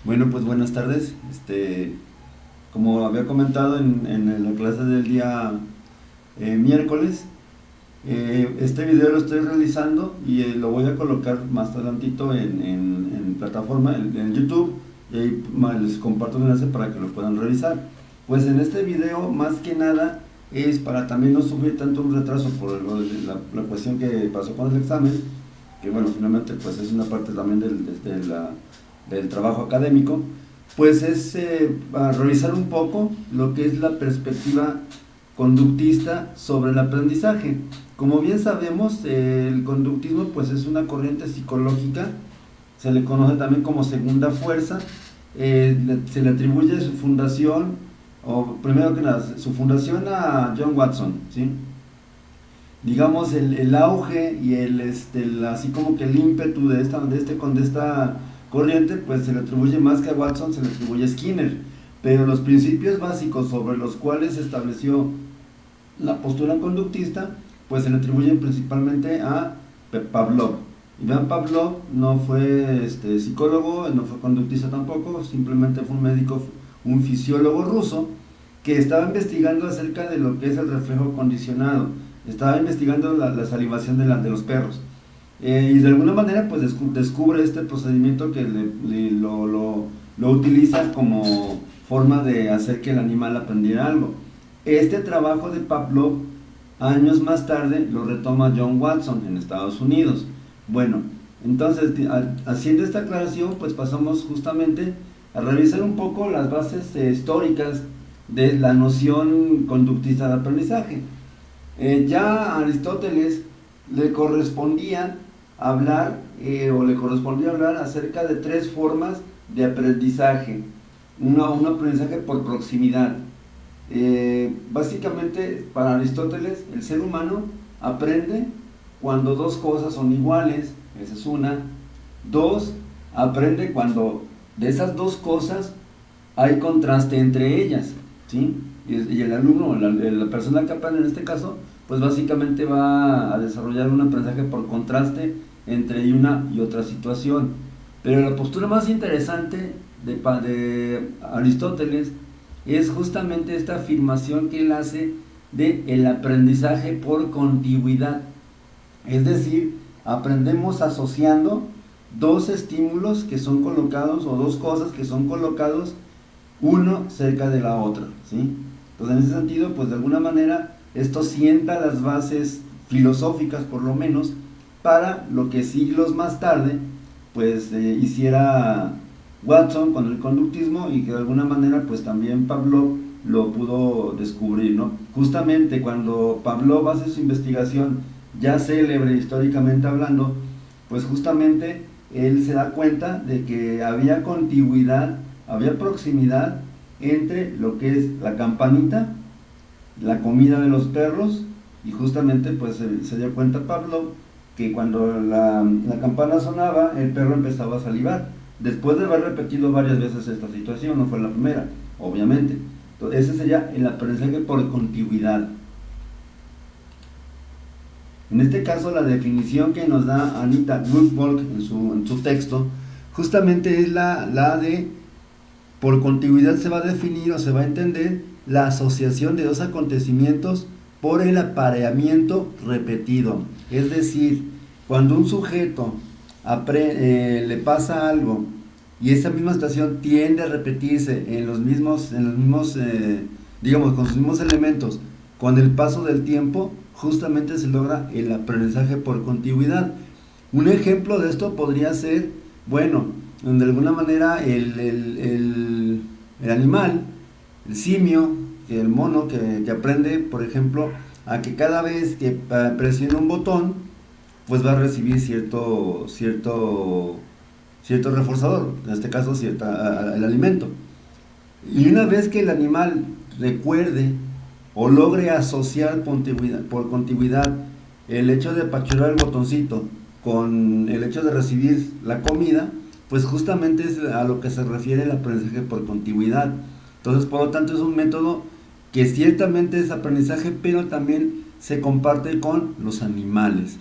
Bueno, pues buenas tardes. Como había comentado en la clase del día miércoles, este video lo estoy realizando y lo voy a colocar más adelantito en plataforma, en YouTube, y ahí les comparto un enlace para que lo puedan revisar. Pues en este video, más que nada, es para también no sufrir tanto un retraso por la cuestión que pasó con el examen, que bueno, finalmente pues es una parte también del trabajo académico. Pues es para revisar un poco lo que es la perspectiva conductista sobre el aprendizaje. Como bien sabemos, el conductismo pues es una corriente psicológica, se le conoce también como segunda fuerza, se le atribuye su fundación, o primero que nada, su fundación a John Watson, ¿sí? Digamos el auge y así como que el ímpetu de esta corriente, pues se le atribuye más que a Watson, se le atribuye a Skinner, pero los principios básicos sobre los cuales se estableció la postura conductista, pues se le atribuyen principalmente a Pavlov. Iván Pavlov no fue psicólogo, no fue conductista tampoco, simplemente fue un médico, un fisiólogo ruso que estaba investigando acerca de lo que es el reflejo condicionado, estaba investigando la salivación de los perros. Y de alguna manera pues descubre este procedimiento que lo utiliza como forma de hacer que el animal aprendiera algo. Este trabajo de Pavlov, años más tarde, lo retoma John Watson en Estados Unidos. Bueno, entonces, haciendo esta aclaración, pues pasamos justamente a revisar un poco las bases históricas de la noción conductista de aprendizaje. Ya a Aristóteles le correspondía hablar acerca de tres formas de aprendizaje. Un aprendizaje por proximidad. Básicamente, para Aristóteles, el ser humano aprende cuando dos cosas son iguales, esa es una. Dos, aprende cuando de esas dos cosas hay contraste entre ellas, ¿sí? Y el alumno, la persona que aprende en este caso, pues básicamente va a desarrollar un aprendizaje por contraste entre una y otra situación. Pero la postura más interesante de Aristóteles es justamente esta afirmación que él hace de el aprendizaje por contigüidad. Es decir, aprendemos asociando dos estímulos que son colocados, o dos cosas que son colocados uno cerca de la otra, ¿sí? Entonces, en ese sentido, pues de alguna manera esto sienta las bases filosóficas, por lo menos, para lo que siglos más tarde pues hiciera Watson con el conductismo, y que de alguna manera pues también Pavlov lo pudo descubrir, ¿no? Justamente cuando Pavlov hace su investigación ya célebre históricamente hablando, pues justamente él se da cuenta de que había contigüidad, había proximidad entre lo que es la campanita, la comida de los perros, y justamente pues se dio cuenta Pavlov que cuando la campana sonaba, el perro empezaba a salivar. Después de haber repetido varias veces esta situación, no fue la primera, obviamente. Entonces, ese sería el aprendizaje por contigüidad. En este caso, la definición que nos da Anita Woodfolk en su texto, justamente es la de, por contigüidad se va a definir o se va a entender la asociación de dos acontecimientos por el apareamiento repetido. Es decir, cuando un sujeto le pasa algo y esa misma situación tiende a repetirse en los mismos digamos, con sus mismos elementos, con el paso del tiempo, justamente se logra el aprendizaje por contigüidad. Un ejemplo de esto podría ser, bueno, de alguna manera el animal, el simio, el mono que aprende, por ejemplo, a que cada vez que presiona un botón, pues va a recibir cierto reforzador, en este caso el alimento. Y una vez que el animal recuerde o logre asociar por contigüidad el hecho de apachurar el botoncito con el hecho de recibir la comida, pues justamente es a lo que se refiere el aprendizaje por contigüidad. Entonces, por lo tanto, es un método que ciertamente es aprendizaje, pero también se comparte con los animales.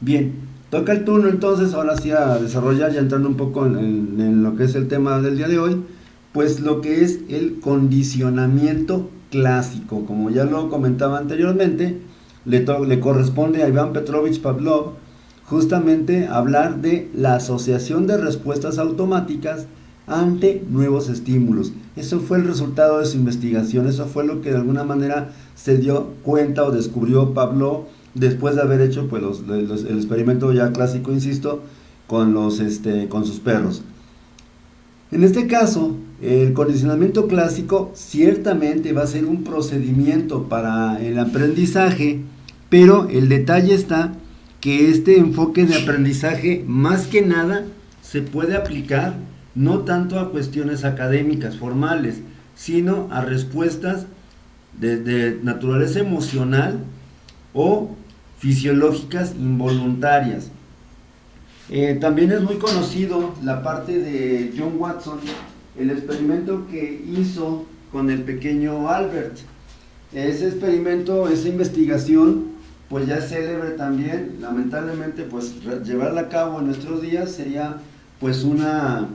Bien, Toca el turno entonces, ahora sí a desarrollar, ya entrando un poco en lo que es el tema del día de hoy, pues lo que es el condicionamiento clásico. Como ya lo comentaba anteriormente, le corresponde a Iván Petrovich Pavlov justamente hablar de la asociación de respuestas automáticas ante nuevos estímulos. Eso fue el resultado de su investigación, eso fue lo que de alguna manera se dio cuenta o descubrió Pavlov después de haber hecho pues el experimento ya clásico, insisto, con sus perros. En este caso, el condicionamiento clásico ciertamente va a ser un procedimiento para el aprendizaje, pero el detalle está que este enfoque de aprendizaje más que nada se puede aplicar no tanto a cuestiones académicas formales, sino a respuestas de naturaleza emocional o fisiológicas involuntarias. También es muy conocido la parte de John Watson, el experimento que hizo con el pequeño Albert. Ese experimento, esa investigación, pues ya es célebre también. Lamentablemente, pues llevarla a cabo en nuestros días sería pues una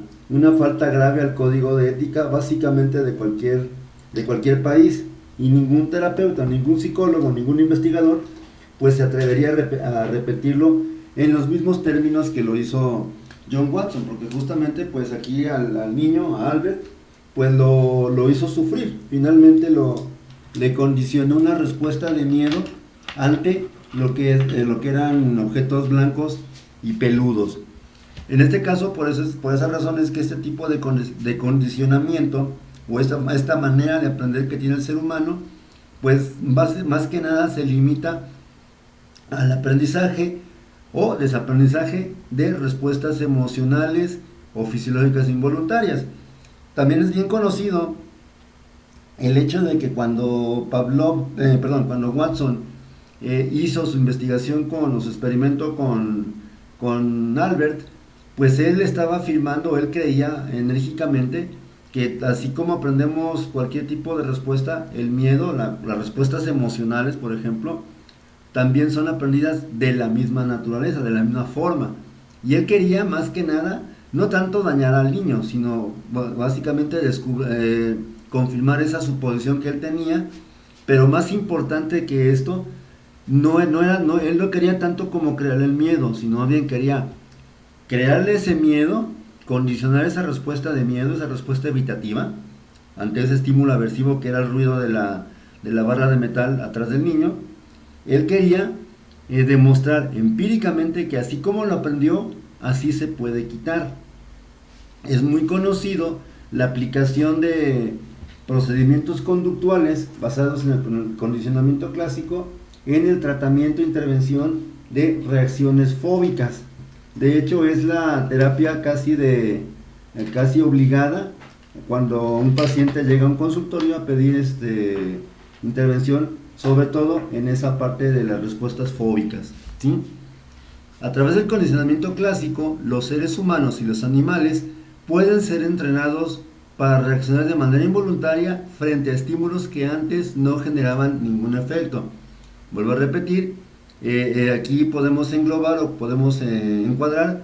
falta grave al código de ética, básicamente de cualquier país, y ningún terapeuta, ningún psicólogo, ningún investigador pues se atrevería a repetirlo en los mismos términos que lo hizo John Watson, porque justamente pues aquí al niño, a Albert, pues lo hizo sufrir. Finalmente le condicionó una respuesta de miedo ante lo que eran objetos blancos y peludos. En este caso, por esa razón es que este tipo de condicionamiento o esta manera de aprender que tiene el ser humano, pues más que nada se limita al aprendizaje o desaprendizaje de respuestas emocionales o fisiológicas involuntarias. También es bien conocido el hecho de que cuando Watson hizo su investigación su experimento con Albert, pues él estaba afirmando, él creía enérgicamente que así como aprendemos cualquier tipo de respuesta, el miedo, las respuestas emocionales, por ejemplo, también son aprendidas de la misma naturaleza, de la misma forma. Y él quería más que nada, no tanto dañar al niño, sino básicamente confirmar esa suposición que él tenía, pero más importante que esto, él no quería tanto como crearle el miedo, sino bien quería crearle ese miedo, condicionar esa respuesta de miedo, esa respuesta evitativa, ante ese estímulo aversivo que era el ruido de la barra de metal atrás del niño. Él quería demostrar empíricamente que así como lo aprendió, así se puede quitar. Es muy conocido la aplicación de procedimientos conductuales basados en el condicionamiento clásico en el tratamiento e intervención de reacciones fóbicas. De hecho, es la terapia casi obligada cuando un paciente llega a un consultorio a pedir intervención, sobre todo en esa parte de las respuestas fóbicas, ¿sí? A través del condicionamiento clásico, los seres humanos y los animales pueden ser entrenados para reaccionar de manera involuntaria frente a estímulos que antes no generaban ningún efecto. Vuelvo a repetir, aquí podemos englobar o podemos encuadrar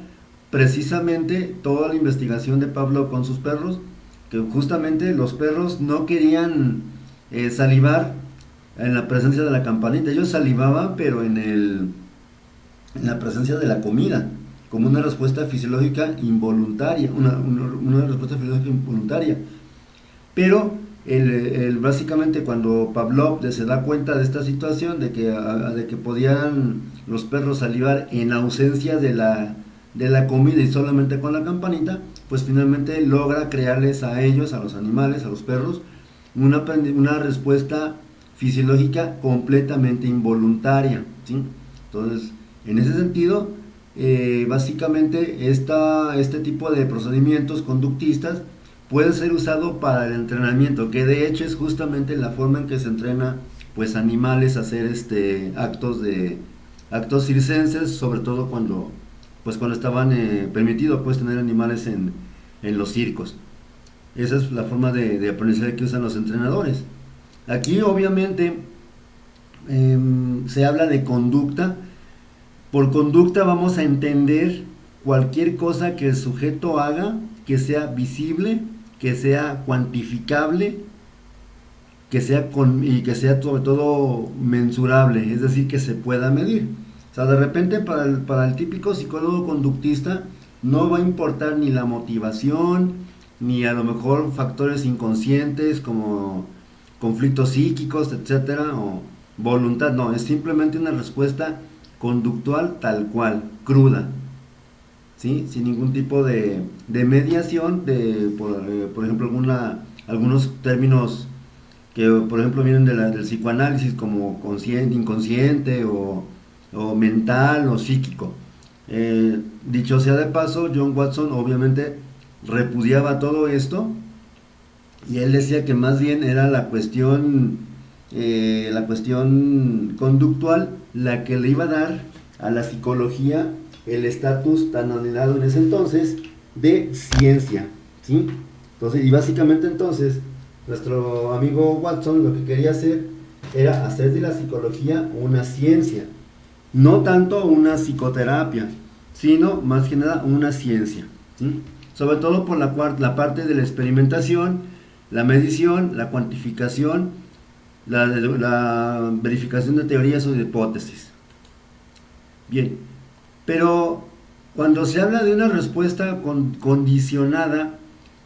precisamente toda la investigación de Pavlov con sus perros, que justamente los perros no querían salivar en la presencia de la campanita. Ellos salivaban, pero en la presencia de la comida, como una respuesta fisiológica involuntaria, una respuesta fisiológica involuntaria. Pero básicamente cuando Pavlov se da cuenta de esta situación, de que podían los perros salivar en ausencia de la comida y solamente con la campanita, pues finalmente logra crearles a ellos, a los animales, a los perros, una respuesta fisiológica completamente involuntaria, ¿sí? Entonces, en ese sentido, básicamente este tipo de procedimientos conductistas puede ser usado para el entrenamiento, que de hecho es justamente la forma en que se entrena pues animales a hacer actos circenses, sobre todo cuando estaban permitido pues tener animales en los circos. Esa es la forma de aprendizaje que usan los entrenadores. Aquí obviamente se habla de conducta, Por conducta vamos a entender cualquier cosa que el sujeto haga que sea visible, que sea cuantificable, y que sea sobre todo mensurable, es decir, que se pueda medir. O sea, de repente para el típico psicólogo conductista no va a importar ni la motivación, ni a lo mejor factores inconscientes como conflictos psíquicos, etcétera, o voluntad, no, es simplemente una respuesta conductual tal cual, cruda, ¿sí? Sin ningún tipo de mediación, por ejemplo, algunos términos que por ejemplo vienen del psicoanálisis como consciente, inconsciente o mental o psíquico. Dicho sea de paso, John Watson obviamente repudiaba todo esto y él decía que más bien era la cuestión conductual la que le iba a dar a la psicología el estatus tan anhelado en ese entonces de ciencia, ¿sí? Entonces, y básicamente entonces nuestro amigo Watson lo que quería hacer era hacer de la psicología una ciencia, no tanto una psicoterapia, sino más que nada una ciencia, ¿sí? Sobre todo por la parte de la experimentación, la medición, la cuantificación, la verificación de teorías o de hipótesis. Bien, pero cuando se habla de una respuesta condicionada,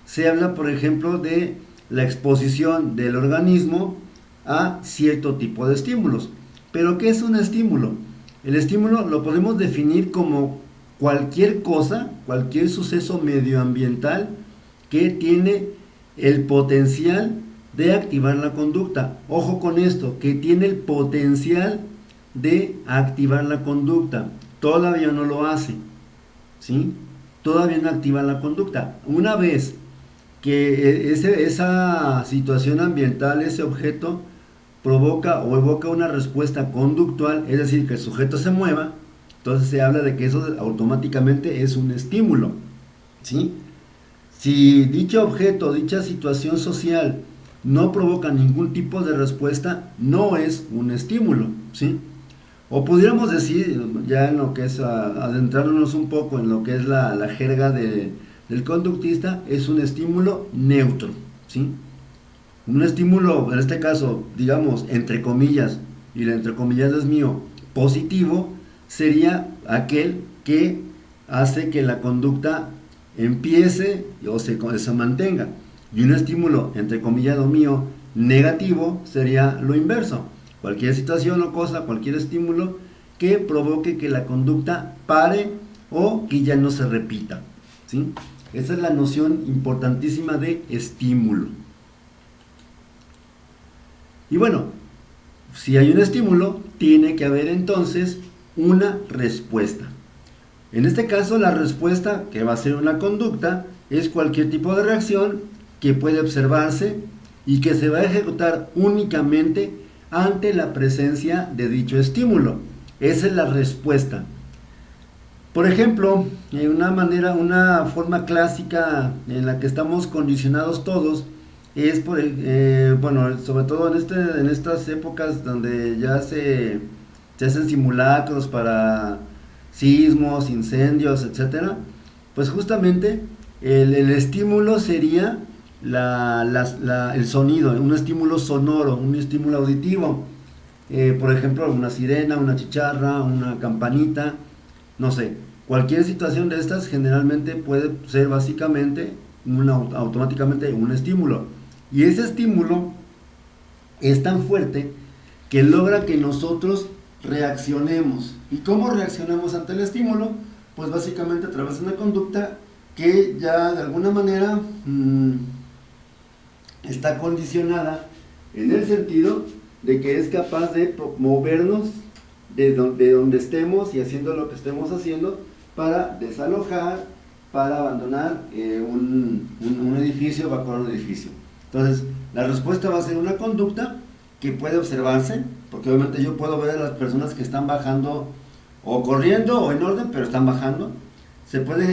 se habla, por ejemplo, de la exposición del organismo a cierto tipo de estímulos. ¿Pero qué es un estímulo? El estímulo lo podemos definir como cualquier cosa, cualquier suceso medioambiental que tiene el potencial de activar la conducta. Ojo con esto, que tiene el potencial de activar la conducta. Todavía no lo hace, ¿sí? Todavía no activa la conducta. Una vez que esa situación ambiental, ese objeto, provoca o evoca una respuesta conductual, es decir, que el sujeto se mueva, entonces se habla de que eso automáticamente es un estímulo, ¿sí? Si dicho objeto, dicha situación social no provoca ningún tipo de respuesta, no es un estímulo, ¿sí? O pudiéramos decir, ya en lo que es adentrarnos un poco en lo que es la jerga del conductista, es un estímulo neutro, ¿sí? Un estímulo, en este caso, digamos, entre comillas, y el entre comillas es mío, positivo, sería aquel que hace que la conducta empiece o se mantenga. Y un estímulo, entre comillas, mío, negativo, sería lo inverso. Cualquier situación o cosa, cualquier estímulo que provoque que la conducta pare o que ya no se repita, ¿sí? Esa es la noción importantísima de estímulo. Y bueno, si hay un estímulo, tiene que haber entonces una respuesta. En este caso, la respuesta, que va a ser una conducta, es cualquier tipo de reacción que puede observarse y que se va a ejecutar únicamente ante la presencia de dicho estímulo. Esa es la respuesta. Por ejemplo, una forma clásica en la que estamos condicionados todos es, bueno, sobre todo en estas épocas donde ya se hacen simulacros para sismos, incendios, etcétera, pues justamente el estímulo sería el sonido, un estímulo sonoro, un estímulo auditivo. Por ejemplo, una sirena, una chicharra, una campanita, no sé, cualquier situación de estas generalmente puede ser básicamente automáticamente un estímulo. Y ese estímulo es tan fuerte que logra que nosotros reaccionemos. ¿Y cómo reaccionamos ante el estímulo? Pues básicamente a través de una conducta que ya de alguna manera está condicionada en el sentido de que es capaz de movernos de donde estemos y haciendo lo que estemos haciendo para desalojar, para abandonar un edificio, evacuar un edificio. Entonces, la respuesta va a ser una conducta que puede observarse, porque obviamente yo puedo ver a las personas que están bajando o corriendo o en orden, pero están bajando,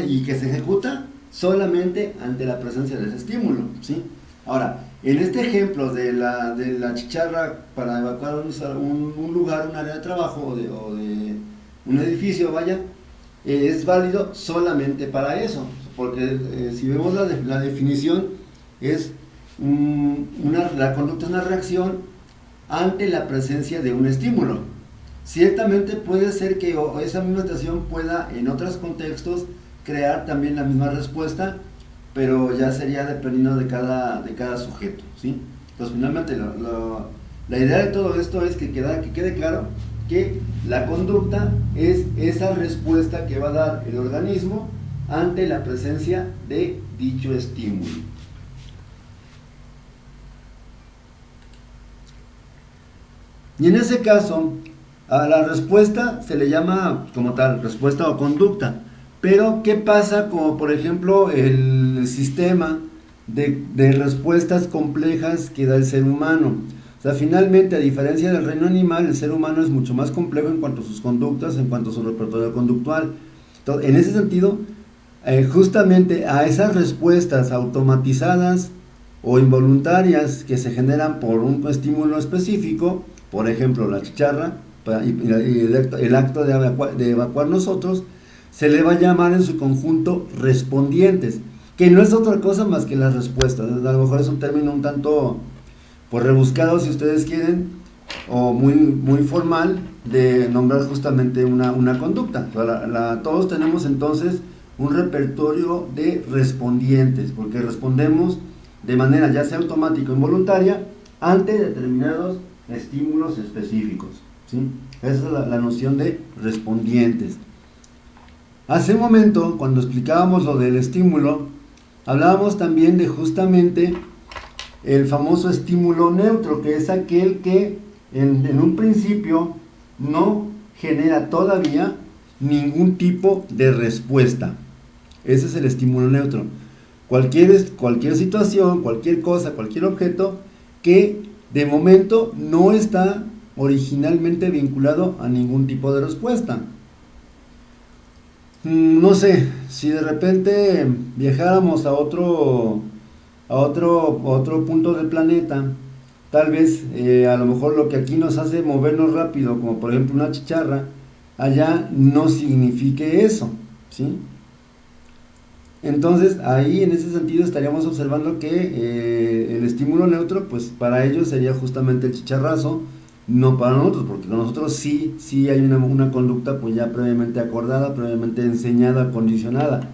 y que se ejecuta solamente ante la presencia de ese estímulo, ¿sí? Ahora, en este ejemplo de la chicharra para evacuar un lugar, un área de trabajo o un edificio, vaya, es válido solamente para eso, porque si vemos la definición, es la conducta es una reacción ante la presencia de un estímulo. Ciertamente puede ser que esa misma situación pueda en otros contextos crear también la misma respuesta, pero ya sería dependiendo de cada sujeto, ¿sí? Entonces finalmente la idea de todo esto es que quede claro que la conducta es esa respuesta que va a dar el organismo ante la presencia de dicho estímulo. Y en ese caso, a la respuesta se le llama como tal respuesta o conducta. Pero, ¿qué pasa como por ejemplo el sistema de respuestas complejas que da el ser humano? O sea, finalmente, a diferencia del reino animal, el ser humano es mucho más complejo en cuanto a sus conductas, en cuanto a su repertorio conductual. Entonces, en ese sentido, justamente a esas respuestas automatizadas o involuntarias que se generan por un estímulo específico, por ejemplo la chicharra y el acto de evacuar nosotros, se le va a llamar en su conjunto respondientes, que no es otra cosa más que las respuestas. A lo mejor es un término un tanto pues rebuscado, si ustedes quieren, o muy formal de nombrar justamente una conducta. Todos tenemos entonces un repertorio de respondientes, porque respondemos de manera ya sea automática o involuntaria ante determinados estímulos específicos, ¿sí? Esa es la noción de respondientes. Hace un momento, cuando explicábamos lo del estímulo, hablábamos también de justamente el famoso estímulo neutro, que es aquel que en un principio no genera todavía ningún tipo de respuesta. Ese es el estímulo neutro. Cualquier situación, cualquier cosa, cualquier objeto que de momento no está originalmente vinculado a ningún tipo de respuesta. No sé, si de repente viajáramos a otro punto del planeta, tal vez a lo mejor lo que aquí nos hace movernos rápido, como por ejemplo una chicharra, allá no signifique eso, ¿sí? Entonces ahí en ese sentido estaríamos observando que el estímulo neutro, pues para ellos sería justamente el chicharrazo, no para nosotros, porque con nosotros sí hay una conducta pues ya previamente acordada, previamente enseñada, condicionada.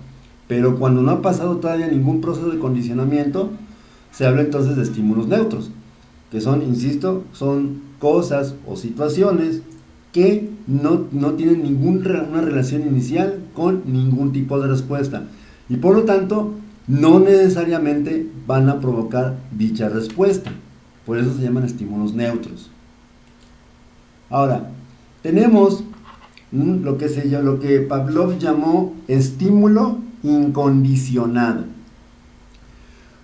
Pero cuando no ha pasado todavía ningún proceso de condicionamiento, se habla entonces de estímulos neutros, que son, insisto, son cosas o situaciones que no tienen ninguna relación inicial con ningún tipo de respuesta. Y por lo tanto, no necesariamente van a provocar dicha respuesta. Por eso se llaman estímulos neutros. Ahora, tenemos lo que Pavlov llamó estímulo incondicionado.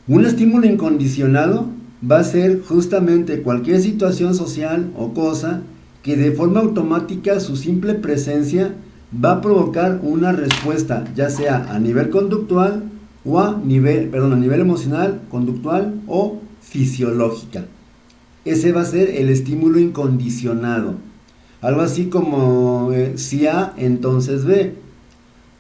Un estímulo incondicionado va a ser justamente cualquier situación social o cosa que de forma automática su simple presencia va a provocar una respuesta, ya sea a nivel conductual o a nivel emocional, conductual o fisiológica. Ese va a ser el estímulo incondicionado. Algo así como si A, entonces B.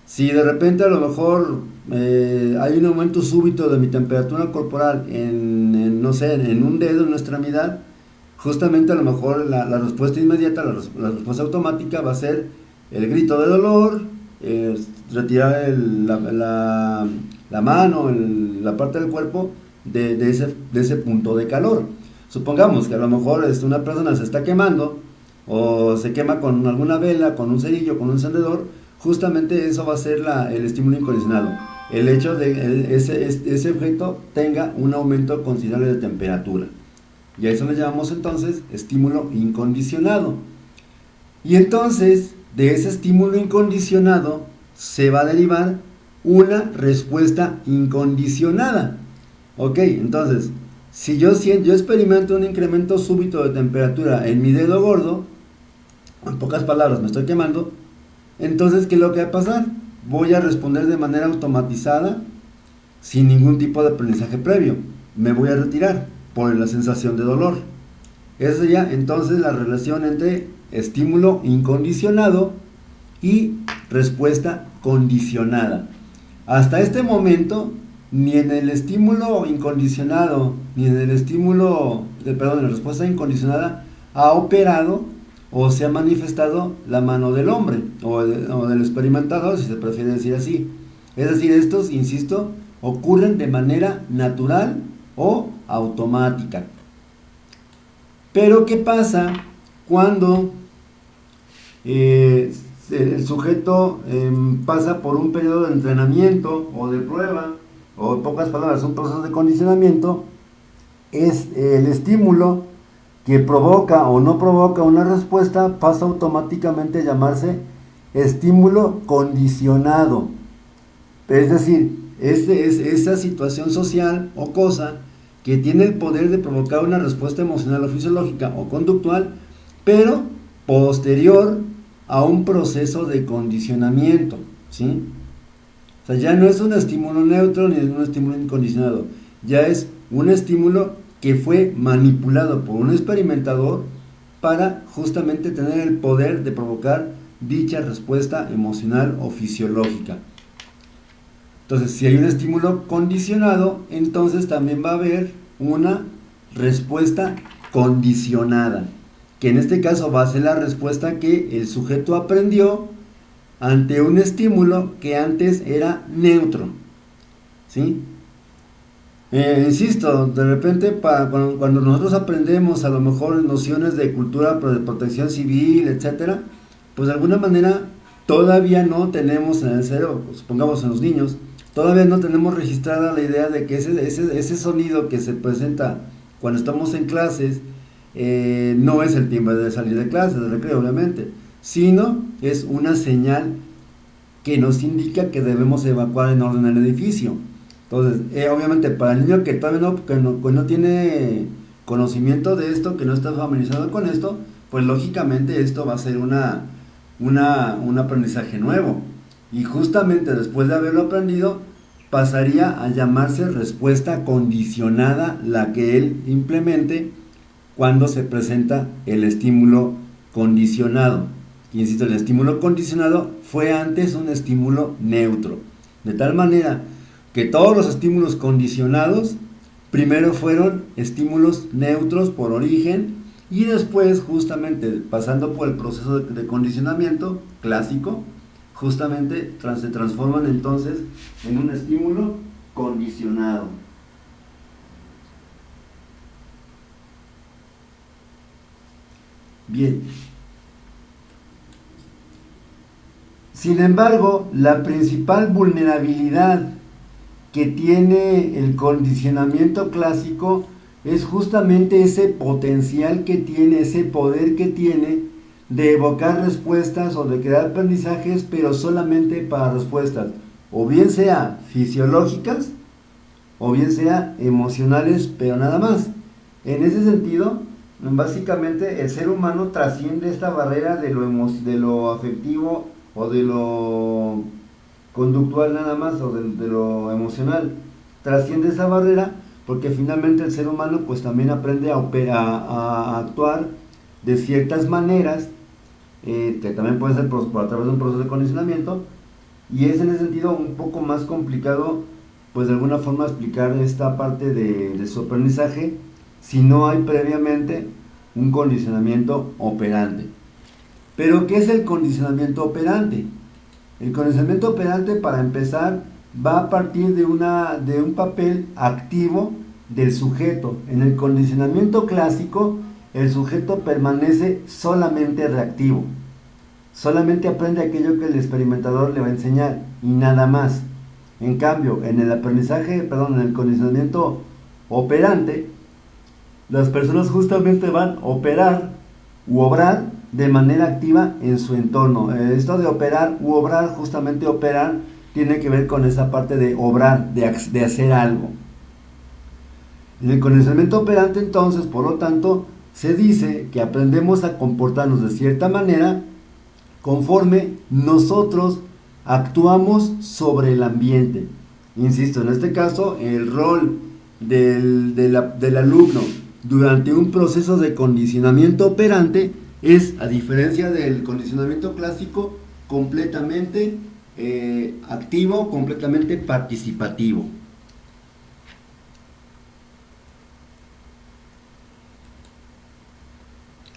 Si de repente a lo mejor hay un aumento súbito de mi temperatura corporal en un dedo, en una extremidad, justamente a lo mejor la respuesta inmediata, la respuesta automática va a ser el grito de dolor, retirar la mano, la parte del cuerpo de ese punto de calor. Supongamos que a lo mejor una persona se está quemando o se quema con alguna vela, con un cerillo, con un encendedor. Justamente eso va a ser el estímulo incondicionado, el hecho de que ese objeto tenga un aumento considerable de temperatura, y a eso le llamamos entonces estímulo incondicionado. Y entonces de ese estímulo incondicionado se va a derivar una respuesta incondicionada. Ok, entonces si yo experimento un incremento súbito de temperatura en mi dedo gordo, en pocas palabras me estoy quemando, entonces ¿qué es lo que va a pasar? Voy a responder de manera automatizada, sin ningún tipo de aprendizaje previo. Me voy a retirar por la sensación de dolor. Esa sería entonces la relación entre estímulo incondicionado y respuesta condicionada. Hasta este momento, ni en el estímulo incondicionado, ni en el estímulo, en la respuesta incondicionada, ha operado o se ha manifestado la mano del hombre, o del experimentador, si se prefiere decir así. Es decir, estos, insisto, ocurren de manera natural o automática. Pero, ¿qué pasa cuando el sujeto pasa por un periodo de entrenamiento o de prueba, o en pocas palabras, un proceso de condicionamiento? Es el estímulo que provoca o no provoca una respuesta, pasa automáticamente a llamarse estímulo condicionado. Es decir, es esa situación social o cosa que tiene el poder de provocar una respuesta emocional o fisiológica o conductual, pero posterior a un proceso de condicionamiento, ¿sí? O sea, ya no es un estímulo neutro ni es un estímulo incondicionado, ya es un estímulo que fue manipulado por un experimentador para justamente tener el poder de provocar dicha respuesta emocional o fisiológica. Entonces, si hay un estímulo condicionado, entonces también va a haber una respuesta condicionada, que en este caso va a ser la respuesta que el sujeto aprendió ante un estímulo que antes era neutro, ¿sí? Insisto, de repente cuando nosotros aprendemos a lo mejor nociones de cultura de protección civil, etcétera, pues de alguna manera todavía no tenemos en el cerebro, supongamos en los niños, todavía no tenemos registrada la idea de que ese sonido que se presenta cuando estamos en clases no es el timbre de salir de clases, de recreo obviamente, sino es una señal que nos indica que debemos evacuar en orden el edificio. Entonces, obviamente para el niño que todavía no tiene conocimiento de esto, que no está familiarizado con esto, pues lógicamente esto va a ser un aprendizaje nuevo. Y justamente después de haberlo aprendido, pasaría a llamarse respuesta condicionada la que él implemente cuando se presenta el estímulo condicionado. Y insisto, el estímulo condicionado fue antes un estímulo neutro. De tal manera que todos los estímulos condicionados primero fueron estímulos neutros por origen y después, justamente pasando por el proceso de condicionamiento clásico, justamente se transforman entonces en un estímulo condicionado. Bien. Sin embargo, la principal vulnerabilidad que tiene el condicionamiento clásico es justamente ese potencial que tiene, ese poder que tiene de evocar respuestas o de crear aprendizajes, pero solamente para respuestas, o bien sea fisiológicas, o bien sea emocionales, pero nada más. En ese sentido, básicamente el ser humano trasciende esta barrera de lo afectivo o de lo conductual nada más, o de lo emocional. Trasciende esa barrera porque finalmente el ser humano pues también aprende a actuar de ciertas maneras, que también puede ser a través de un proceso de condicionamiento, y es en ese sentido un poco más complicado pues de alguna forma explicar esta parte de su aprendizaje si no hay previamente un condicionamiento operante. Pero ¿qué es el condicionamiento operante? El condicionamiento operante, para empezar, va a partir de un papel activo del sujeto. En el condicionamiento clásico, el sujeto permanece solamente reactivo. Solamente aprende aquello que el experimentador le va a enseñar y nada más. En cambio, en el condicionamiento operante, las personas justamente van a operar u obrar de manera activa en su entorno. Esto de operar u obrar, justamente operar, tiene que ver con esa parte de obrar, de hacer algo. En el condicionamiento operante, entonces, por lo tanto, se dice que aprendemos a comportarnos de cierta manera conforme nosotros actuamos sobre el ambiente. Insisto, en este caso, el rol del alumno durante un proceso de condicionamiento operante es, a diferencia del condicionamiento clásico, completamente activo, completamente participativo.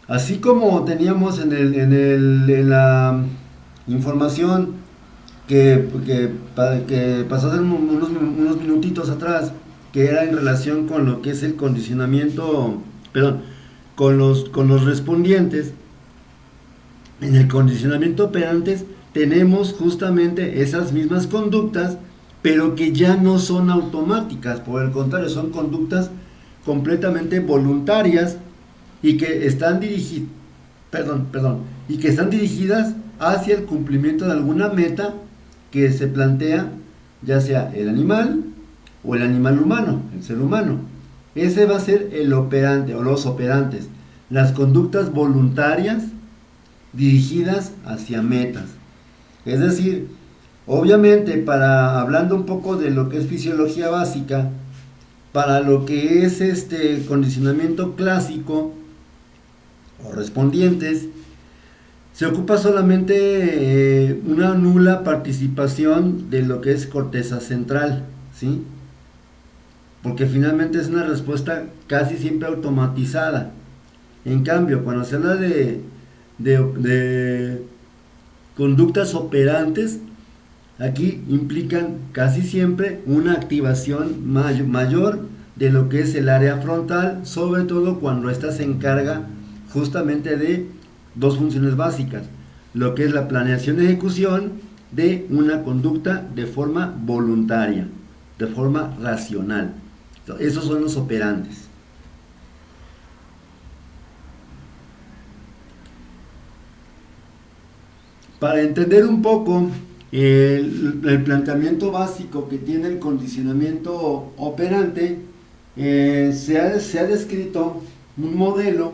Así como teníamos en la información que pasó hace unos minutitos atrás, que era en relación con lo que es el condicionamiento, perdón, con los respondientes. En el condicionamiento operantes tenemos justamente esas mismas conductas, pero que ya no son automáticas, por el contrario, son conductas completamente voluntarias y que están y que están dirigidas hacia el cumplimiento de alguna meta que se plantea, ya sea el animal o el animal humano, el ser humano. Ese va a ser el operante o los operantes, las conductas voluntarias dirigidas hacia metas. Es decir, obviamente, hablando un poco de lo que es fisiología básica, para lo que es este condicionamiento clásico o respondientes, se ocupa solamente una nula participación de lo que es corteza central, ¿sí? Porque finalmente es una respuesta casi siempre automatizada. En cambio, cuando se habla de conductas operantes, aquí implican casi siempre una activación mayor de lo que es el área frontal, sobre todo cuando ésta se encarga justamente de dos funciones básicas, lo que es la planeación y ejecución de una conducta de forma voluntaria, de forma racional. Esos son los operantes. Para entender un poco el planteamiento básico que tiene el condicionamiento operante, se ha descrito un modelo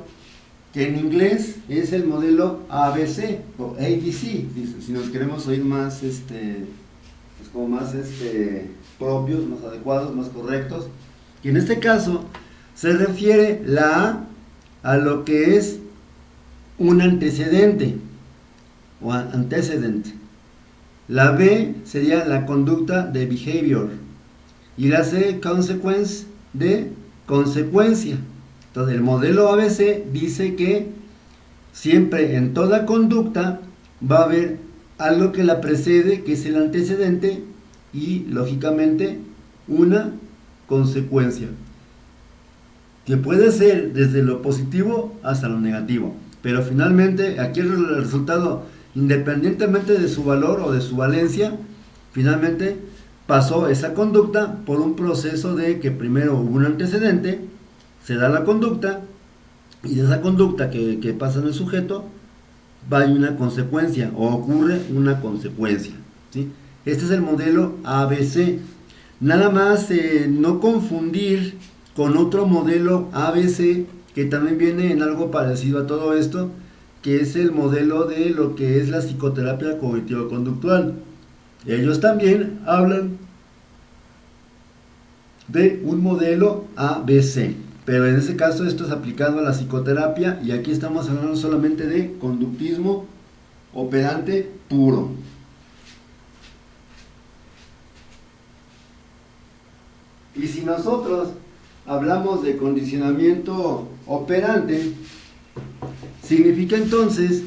que en inglés es el modelo ABC o ABC, si nos queremos oír más pues como más propios, más adecuados, más correctos, y en este caso se refiere la A a lo que es un antecedente o antecedent. La B sería la conducta de behavior y la C, consequence, de consecuencia. Entonces el modelo ABC dice que siempre en toda conducta va a haber algo que la precede, que es el antecedente, y lógicamente una consecuencia, que puede ser desde lo positivo hasta lo negativo, pero finalmente aquí el resultado, independientemente de su valor o de su valencia, finalmente pasó esa conducta por un proceso de que primero hubo un antecedente, se da la conducta, y de esa conducta que pasa en el sujeto va a una consecuencia o ocurre una consecuencia, ¿sí? Este es el modelo ABC. Nada más no confundir con otro modelo ABC que también viene en algo parecido a todo esto, que es el modelo de lo que es la psicoterapia cognitivo-conductual. Ellos también hablan de un modelo ABC, pero en ese caso esto es aplicado a la psicoterapia, y aquí estamos hablando solamente de conductismo operante puro. Y si nosotros hablamos de condicionamiento operante, significa entonces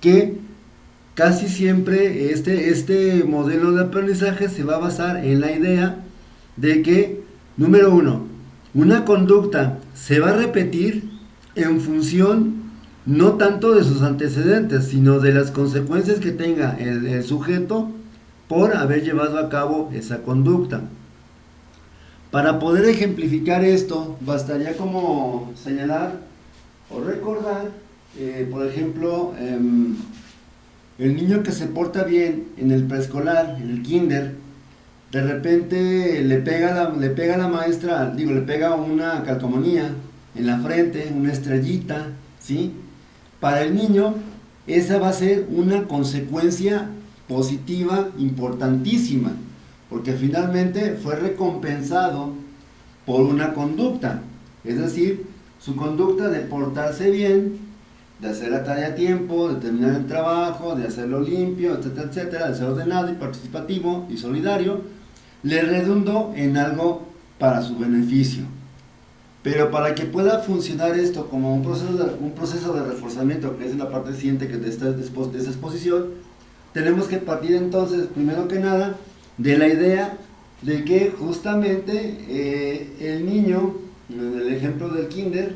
que casi siempre este modelo de aprendizaje se va a basar en la idea de que, número uno, una conducta se va a repetir en función no tanto de sus antecedentes, sino de las consecuencias que tenga el sujeto por haber llevado a cabo esa conducta. Para poder ejemplificar esto, bastaría como señalar o recordar, por ejemplo, el niño que se porta bien en el preescolar, en el kinder, de repente le pega a la maestra, le pega una calcomanía en la frente, una estrellita, ¿sí? Para el niño, esa va a ser una consecuencia positiva importantísima, porque finalmente fue recompensado por una conducta, es decir, su conducta de portarse bien de hacer la tarea a tiempo, de terminar el trabajo, de hacerlo limpio, etcétera, etcétera, de ser ordenado y participativo y solidario, le redundó en algo para su beneficio. Pero para que pueda funcionar esto como un proceso de reforzamiento, que es la parte siguiente que de esta exposición, tenemos que partir entonces, primero que nada, de la idea de que justamente el niño, en el ejemplo del kinder,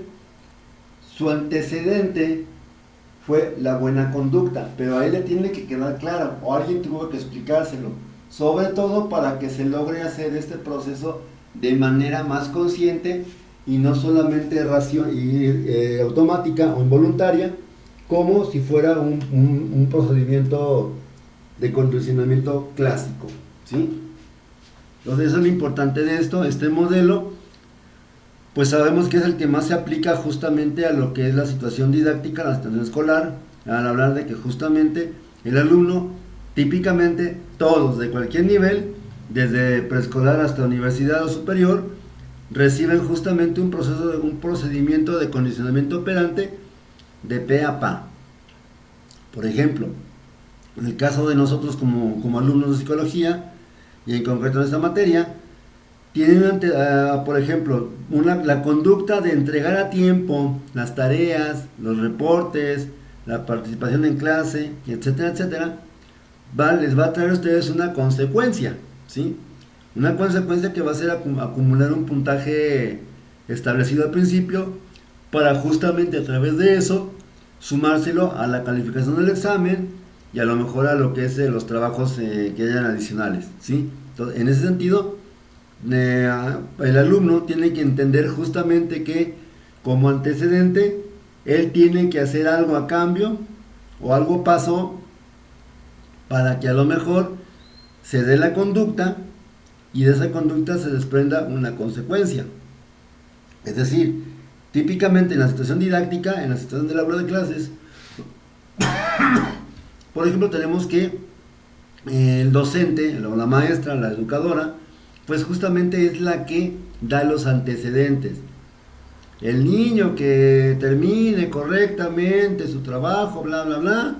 su antecedente fue la buena conducta, pero a él le tiene que quedar claro, o alguien tuvo que explicárselo, sobre todo para que se logre hacer este proceso de manera más consciente y no solamente automática o involuntaria, como si fuera un procedimiento de condicionamiento clásico, ¿sí? Entonces eso es lo importante de esto. Este modelo, pues sabemos que es el que más se aplica justamente a lo que es la situación didáctica, la situación escolar, al hablar de que justamente el alumno, típicamente todos de cualquier nivel, desde preescolar hasta universidad o superior, reciben justamente un procedimiento de condicionamiento operante de pe a pa. Por ejemplo, en el caso de nosotros como alumnos de psicología, y en concreto en esta materia, tienen, por ejemplo, la conducta de entregar a tiempo las tareas, los reportes, la participación en clase, etcétera, etcétera, les va a traer a ustedes una consecuencia, ¿sí? Una consecuencia que va a ser acumular un puntaje establecido al principio para justamente a través de eso sumárselo a la calificación del examen y a lo mejor a lo que es los trabajos que hayan adicionales, ¿sí? Entonces, en ese sentido, el alumno tiene que entender justamente que como antecedente él tiene que hacer algo a cambio o algo pasó para que a lo mejor se dé la conducta y de esa conducta se desprenda una consecuencia. Es decir, típicamente en la situación didáctica, en la situación del aula de clases, por ejemplo, tenemos que el docente, o la maestra, la educadora, pues justamente es la que da los antecedentes. El niño que termine correctamente su trabajo, bla, bla, bla,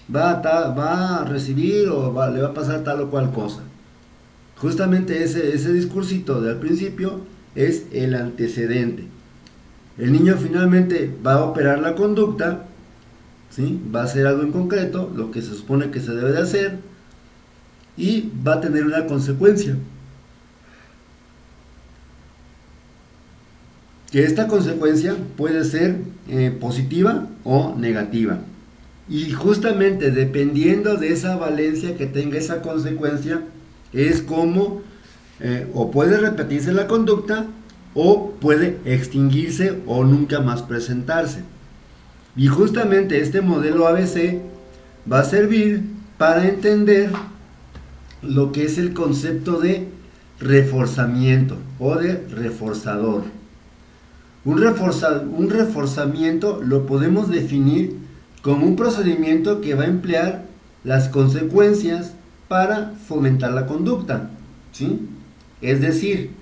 va a recibir o le va a pasar tal o cual cosa. Justamente ese discursito de al principio es el antecedente. El niño finalmente va a operar la conducta, ¿sí? Va a hacer algo en concreto, lo que se supone que se debe de hacer, y va a tener una consecuencia. Que esta consecuencia puede ser positiva o negativa. Y justamente dependiendo de esa valencia que tenga esa consecuencia, es como o puede repetirse la conducta o puede extinguirse o nunca más presentarse. Y justamente este modelo ABC va a servir para entender lo que es el concepto de reforzamiento o de reforzador. Un reforzamiento lo podemos definir como un procedimiento que va a emplear las consecuencias para fomentar la conducta, ¿sí? Es decir,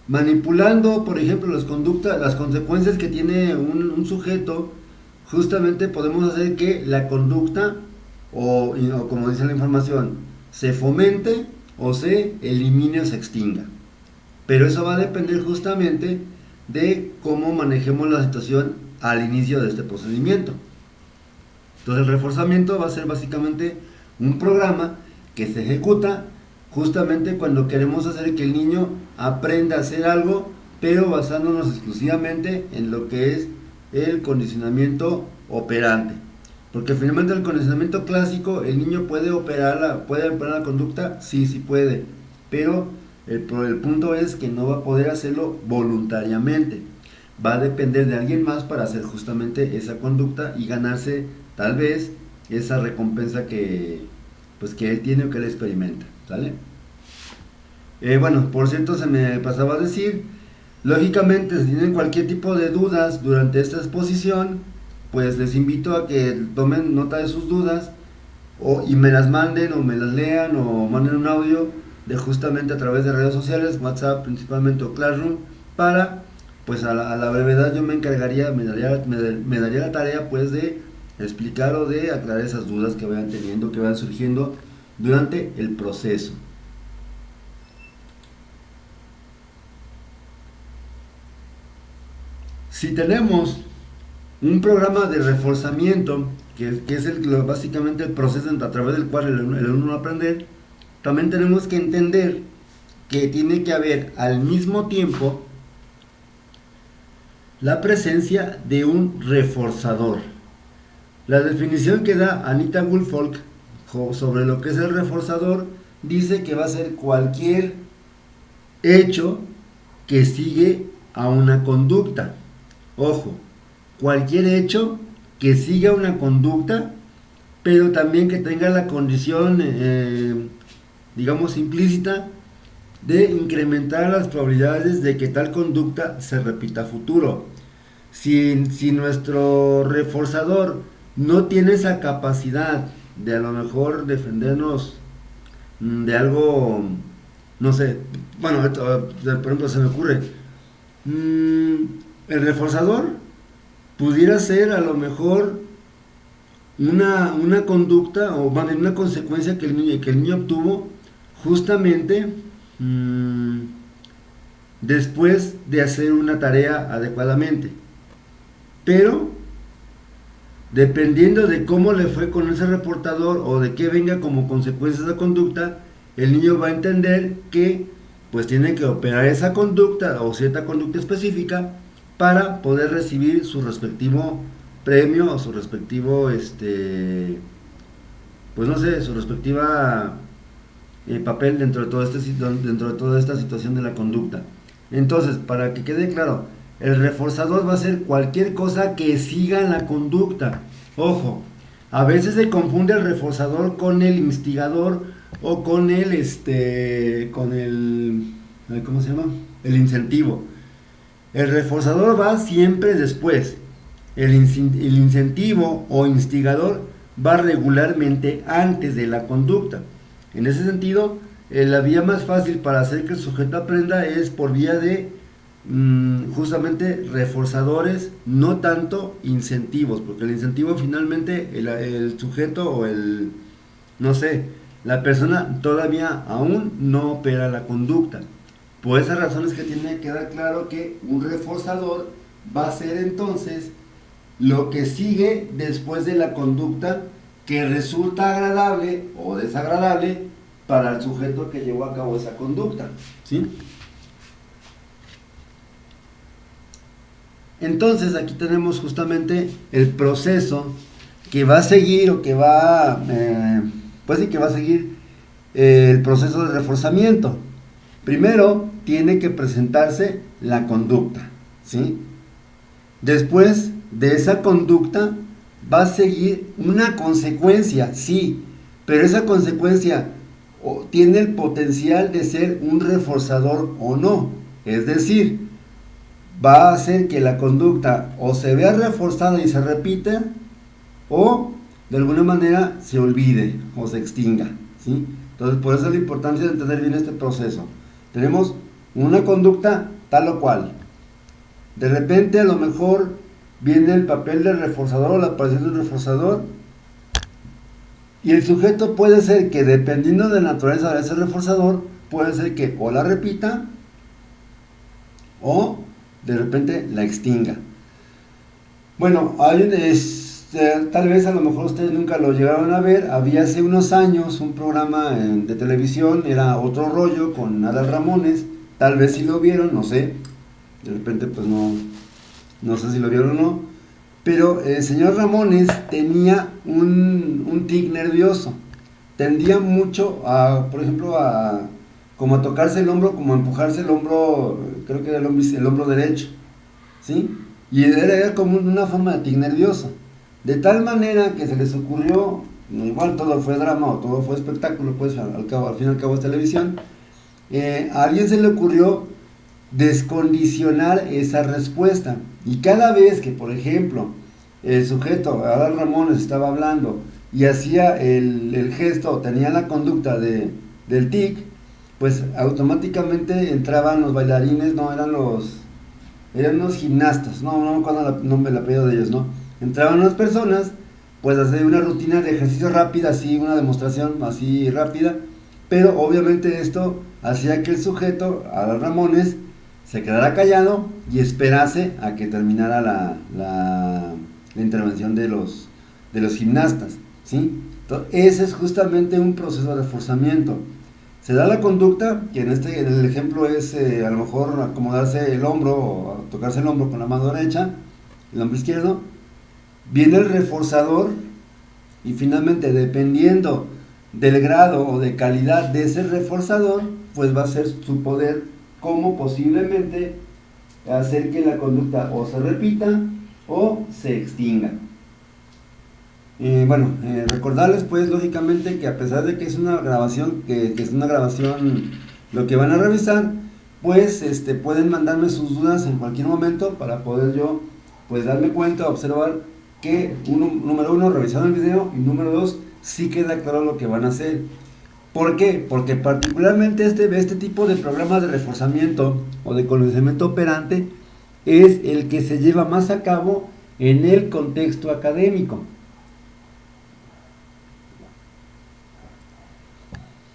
manipulando, por ejemplo, las consecuencias que tiene un sujeto, justamente podemos hacer que la conducta, o como dice la información, se fomente o se elimine o se extinga. Pero eso va a depender justamente de cómo manejemos la situación al inicio de este procedimiento. Entonces el reforzamiento va a ser básicamente un programa que se ejecuta justamente cuando queremos hacer que el niño aprenda a hacer algo, pero basándonos exclusivamente en lo que es el condicionamiento operante. Porque finalmente el condicionamiento clásico, el niño puede operar la conducta, sí puede, pero el punto es que no va a poder hacerlo voluntariamente. Va a depender de alguien más para hacer justamente esa conducta y ganarse tal vez esa recompensa que él tiene o que él experimenta, ¿sale? Bueno, por cierto, se me pasaba a decir, lógicamente, si tienen cualquier tipo de dudas durante esta exposición, pues les invito a que tomen nota de sus dudas y me las manden o me las lean o manden un audio de justamente a través de redes sociales, WhatsApp principalmente o Classroom, para pues a la brevedad yo me encargaría, me daría la tarea pues de explicar o de aclarar esas dudas que vayan teniendo, que vayan surgiendo durante el proceso. Si tenemos un programa de reforzamiento, que es básicamente el proceso a través del cual el alumno va a aprender, también tenemos que entender que tiene que haber al mismo tiempo la presencia de un reforzador. La definición que da Anita Woolfolk sobre lo que es el reforzador dice que va a ser cualquier hecho que sigue a una conducta. Ojo, cualquier hecho que siga una conducta, pero también que tenga la condición, digamos, implícita de incrementar las probabilidades de que tal conducta se repita a futuro. Si nuestro reforzador no tiene esa capacidad de a lo mejor defendernos de algo, no sé, bueno, por ejemplo se me ocurre, el reforzador pudiera ser a lo mejor una conducta o más bien una consecuencia que el niño obtuvo justamente después de hacer una tarea adecuadamente, pero dependiendo de cómo le fue con ese reportador o de qué venga como consecuencia de esa conducta, el niño va a entender que pues tiene que operar esa conducta o cierta conducta específica para poder recibir su respectivo premio o su respectivo pues no sé, su respectiva papel dentro de toda esta situación de la conducta. Entonces, para que quede claro, el reforzador va a ser cualquier cosa que siga la conducta. Ojo, a veces se confunde el reforzador con el instigador o con el ¿cómo se llama? El incentivo. El reforzador va siempre después. El incentivo o instigador va regularmente antes de la conducta. En ese sentido, la vía más fácil para hacer que el sujeto aprenda es por vía de justamente reforzadores, no tanto incentivos, porque el incentivo finalmente el sujeto o no sé, la persona todavía aún no opera la conducta. Por esas razones que tiene que quedar claro que un reforzador va a ser entonces lo que sigue después de la conducta que resulta agradable o desagradable para el sujeto que llevó a cabo esa conducta, ¿sí? Entonces aquí tenemos justamente el proceso que va a seguir o que va pues sí que va a seguir el proceso de reforzamiento. Primero tiene que presentarse la conducta, ¿sí? Después de esa conducta va a seguir una consecuencia, sí, pero esa consecuencia tiene el potencial de ser un reforzador o no, es decir, va a hacer que la conducta o se vea reforzada y se repita o de alguna manera se olvide o se extinga, ¿sí? Entonces por eso es la importancia de entender bien este proceso. Tenemos una conducta tal o cual, de repente a lo mejor viene el papel del reforzador o la aparición del reforzador y el sujeto puede ser que dependiendo de la naturaleza de ese reforzador puede ser que o la repita o de repente la extinga. Bueno, tal vez a lo mejor ustedes nunca lo llegaron a ver, había hace unos años un programa de televisión, era Otro Rollo con Adal Ramones, tal vez si lo vieron, no sé, de repente pues no sé si lo vieron o no, pero el señor Ramones tenía un tic nervioso, tendía mucho por ejemplo, como a tocarse el hombro, como a empujarse el hombro, creo que era el hombro derecho, ¿sí? Y era como una forma de tic nervioso, de tal manera que se les ocurrió, igual todo fue drama o todo fue espectáculo, pues al fin y al cabo es televisión, a alguien se le ocurrió descondicionar esa respuesta, y cada vez que, por ejemplo, el sujeto, Adal Ramones, estaba hablando y hacía el gesto, tenía la conducta del tic, pues automáticamente entraban los bailarines, no, eran los gimnastas, no me acuerdo el nombre, el apellido de ellos, ¿no? Entraban unas personas pues hacer una rutina de ejercicio rápida, así una demostración así rápida, pero obviamente esto hacía que el sujeto, Adal Ramones, se quedara callado y esperase a que terminara la intervención de los gimnastas, ¿sí? Entonces, ese es justamente un proceso de reforzamiento. Se da la conducta, que en el ejemplo es a lo mejor acomodarse el hombro o tocarse el hombro con la mano derecha, el hombro izquierdo. Viene el reforzador y finalmente, dependiendo del grado o de calidad de ese reforzador, pues va a ser su poder como posiblemente hacer que la conducta o se repita o se extinga. Recordarles pues lógicamente que a pesar de que es una grabación, lo que van a revisar, pues pueden mandarme sus dudas en cualquier momento para poder yo pues darme cuenta, observar que número uno, revisando el video, y número dos, sí queda claro lo que van a hacer. ¿Por qué? Porque particularmente este tipo de programas de reforzamiento o de conocimiento operante es el que se lleva más a cabo en el contexto académico.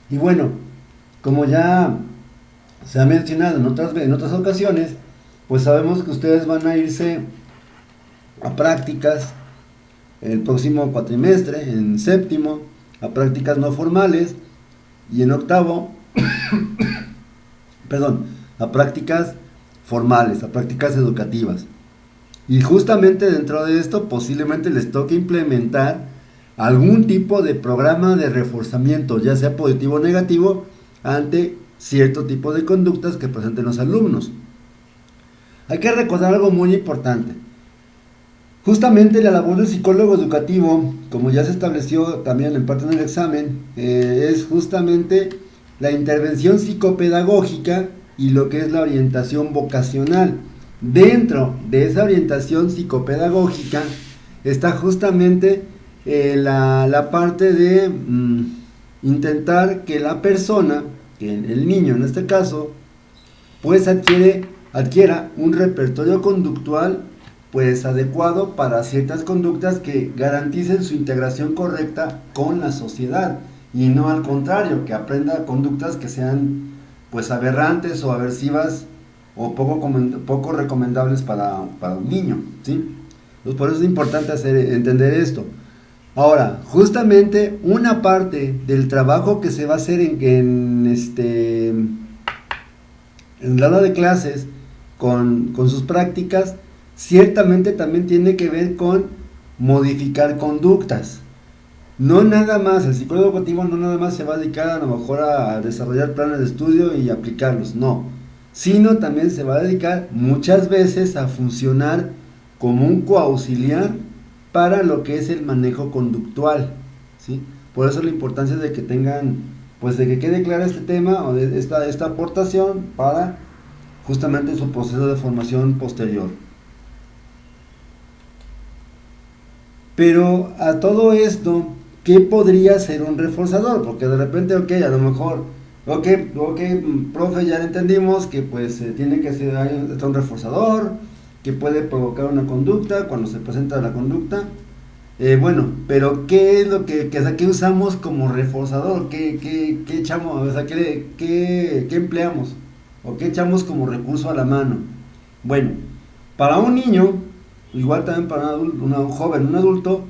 Y bueno, como ya se ha mencionado en otras ocasiones, pues sabemos que ustedes van a irse a prácticas el próximo cuatrimestre, en séptimo, a prácticas no formales, y en octavo, a prácticas formales, a prácticas educativas. Y justamente dentro de esto posiblemente les toque implementar algún tipo de programa de reforzamiento, ya sea positivo o negativo, ante cierto tipo de conductas que presenten los alumnos. Hay que recordar algo muy importante. Justamente la labor del psicólogo educativo, como ya se estableció también en parte en el examen, es justamente la intervención psicopedagógica y lo que es la orientación vocacional. Dentro de esa orientación psicopedagógica está justamente la parte de intentar que la persona, que el niño en este caso, pues adquiera un repertorio conductual pues adecuado para ciertas conductas que garanticen su integración correcta con la sociedad, y no al contrario, que aprenda conductas que sean pues aberrantes o aversivas o poco recomendables para un niño, ¿sí? Entonces, por eso es importante entender esto. Ahora, justamente una parte del trabajo que se va a hacer en la hora de clases con sus prácticas, ciertamente también tiene que ver con modificar conductas. No nada más, el psicólogo educativo no nada más se va a dedicar a lo mejor a desarrollar planes de estudio y aplicarlos, no, sino también se va a dedicar muchas veces a funcionar como un coauxiliar para lo que es el manejo conductual, ¿sí? Por eso la importancia de que tengan, pues de que quede claro este tema o de esta aportación para justamente su proceso de formación posterior. Pero a todo esto, ¿qué podría ser un reforzador? Porque de repente, a lo mejor, profe, ya entendimos que pues tiene que ser un reforzador, que puede provocar una conducta cuando se presenta la conducta. Pero ¿qué es lo que usamos como reforzador? ¿Qué echamos? O sea, ¿qué empleamos? ¿O qué echamos como recurso a la mano? Bueno, para un niño, igual también para un joven, un adulto,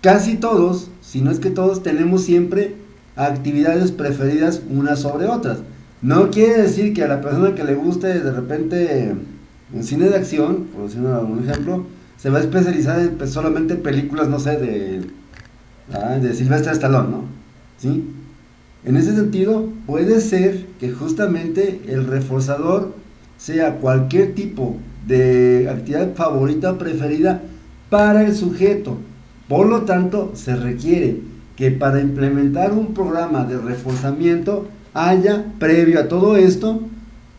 casi todos, si no es que todos, tenemos siempre actividades preferidas unas sobre otras. No quiere decir que a la persona que le guste de repente un cine de acción, por decir un ejemplo, se va a especializar en solamente películas, no sé, de Sylvester Stallone, ¿no? ¿Sí? En ese sentido, puede ser que justamente el reforzador sea cualquier tipo de actividad favorita o preferida para el sujeto. Por lo tanto, se requiere que para implementar un programa de reforzamiento haya, previo a todo esto,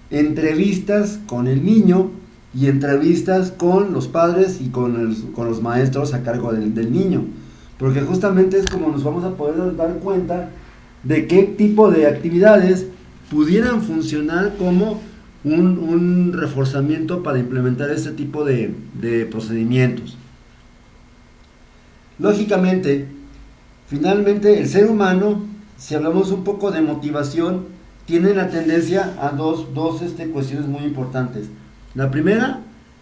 entrevistas con el niño y entrevistas con los padres y con los maestros a cargo del niño, porque justamente es como nos vamos a poder dar cuenta de qué tipo de actividades pudieran funcionar como un reforzamiento para implementar este tipo de procedimientos. Lógicamente, finalmente el ser humano, si hablamos un poco de motivación, tiene la tendencia a dos cuestiones muy importantes. La primera,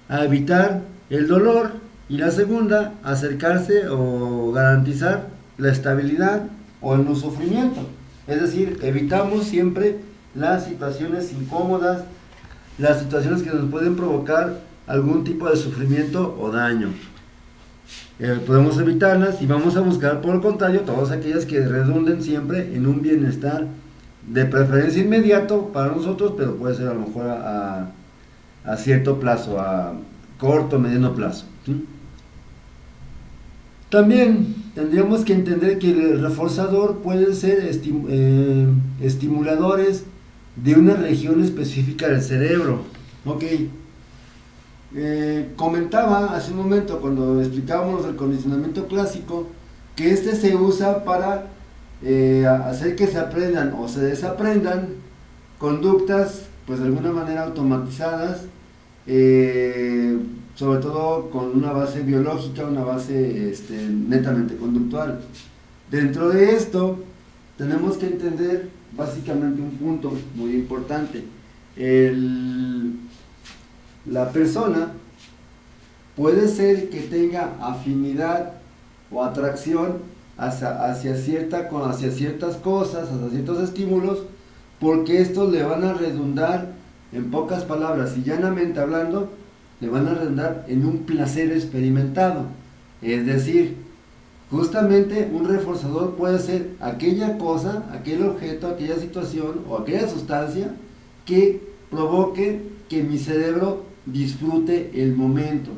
a evitar el dolor, y la segunda, acercarse o garantizar la estabilidad o el no sufrimiento. Es decir, evitamos siempre las situaciones incómodas, las situaciones que nos pueden provocar algún tipo de sufrimiento o daño. Podemos evitarlas y vamos a buscar, por el contrario, todas aquellas que redunden siempre en un bienestar, de preferencia inmediato para nosotros, pero puede ser a lo mejor a cierto plazo, a corto, mediano plazo, ¿sí? También tendríamos que entender que el reforzador pueden ser estimuladores de una región específica del cerebro. Ok. Comentaba hace un momento cuando explicábamos el condicionamiento clásico que este se usa para hacer que se aprendan o se desaprendan conductas pues de alguna manera automatizadas, sobre todo con una base biológica, una base netamente conductual. Dentro de esto tenemos que entender básicamente un punto muy importante. La persona puede ser que tenga afinidad o atracción hacia ciertas cosas, hacia ciertos estímulos, porque estos le van a redundar, en pocas palabras y llanamente hablando, le van a redundar en un placer experimentado. Es decir, justamente un reforzador puede ser aquella cosa, aquel objeto, aquella situación o aquella sustancia que provoque que mi cerebro disfrute el momento.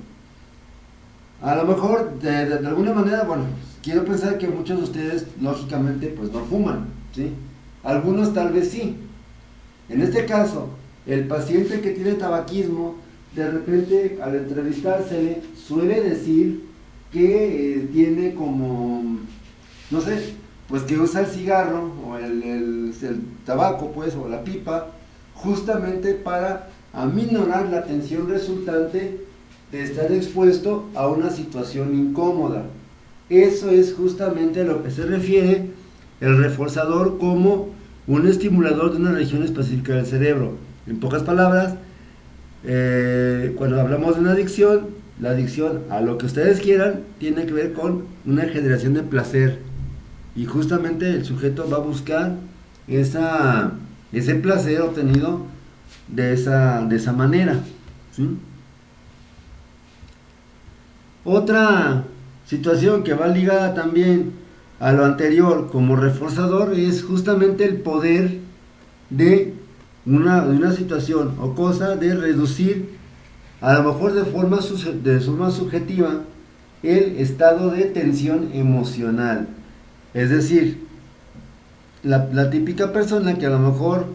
A lo mejor de alguna manera, bueno, quiero pensar que muchos de ustedes lógicamente pues no fuman, ¿sí? Algunos tal vez sí. En este caso, el paciente que tiene tabaquismo, de repente al entrevistársele suele decir que tiene como, no sé, pues que usa el cigarro o el tabaco pues o la pipa justamente para aminorar la tensión resultante de estar expuesto a una situación incómoda. Eso es justamente a lo que se refiere el reforzador como un estimulador de una región específica del cerebro. En pocas palabras, cuando hablamos de una adicción, la adicción a lo que ustedes quieran tiene que ver con una generación de placer, y justamente el sujeto va a buscar ese placer obtenido de esa manera, ¿sí? Otra situación que va ligada también a lo anterior como reforzador es justamente el poder de una situación o cosa de reducir, a lo mejor de forma subjetiva, el estado de tensión emocional. Es decir, la típica persona que a lo mejor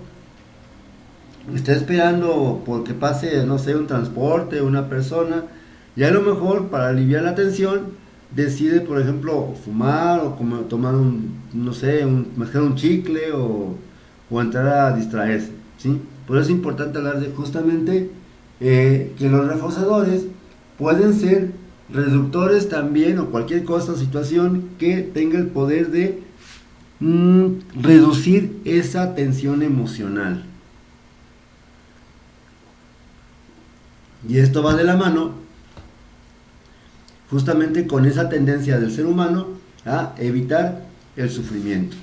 está esperando porque pase, no sé, un transporte, una persona, y a lo mejor para aliviar la tensión decide, por ejemplo, fumar o tomar no sé, mascar un chicle o entrar a distraerse, ¿sí? Por eso es importante hablar de justamente que los reforzadores pueden ser reductores también, o cualquier cosa o situación que tenga el poder de reducir esa tensión emocional. Y esto va de la mano justamente con esa tendencia del ser humano a evitar el sufrimiento.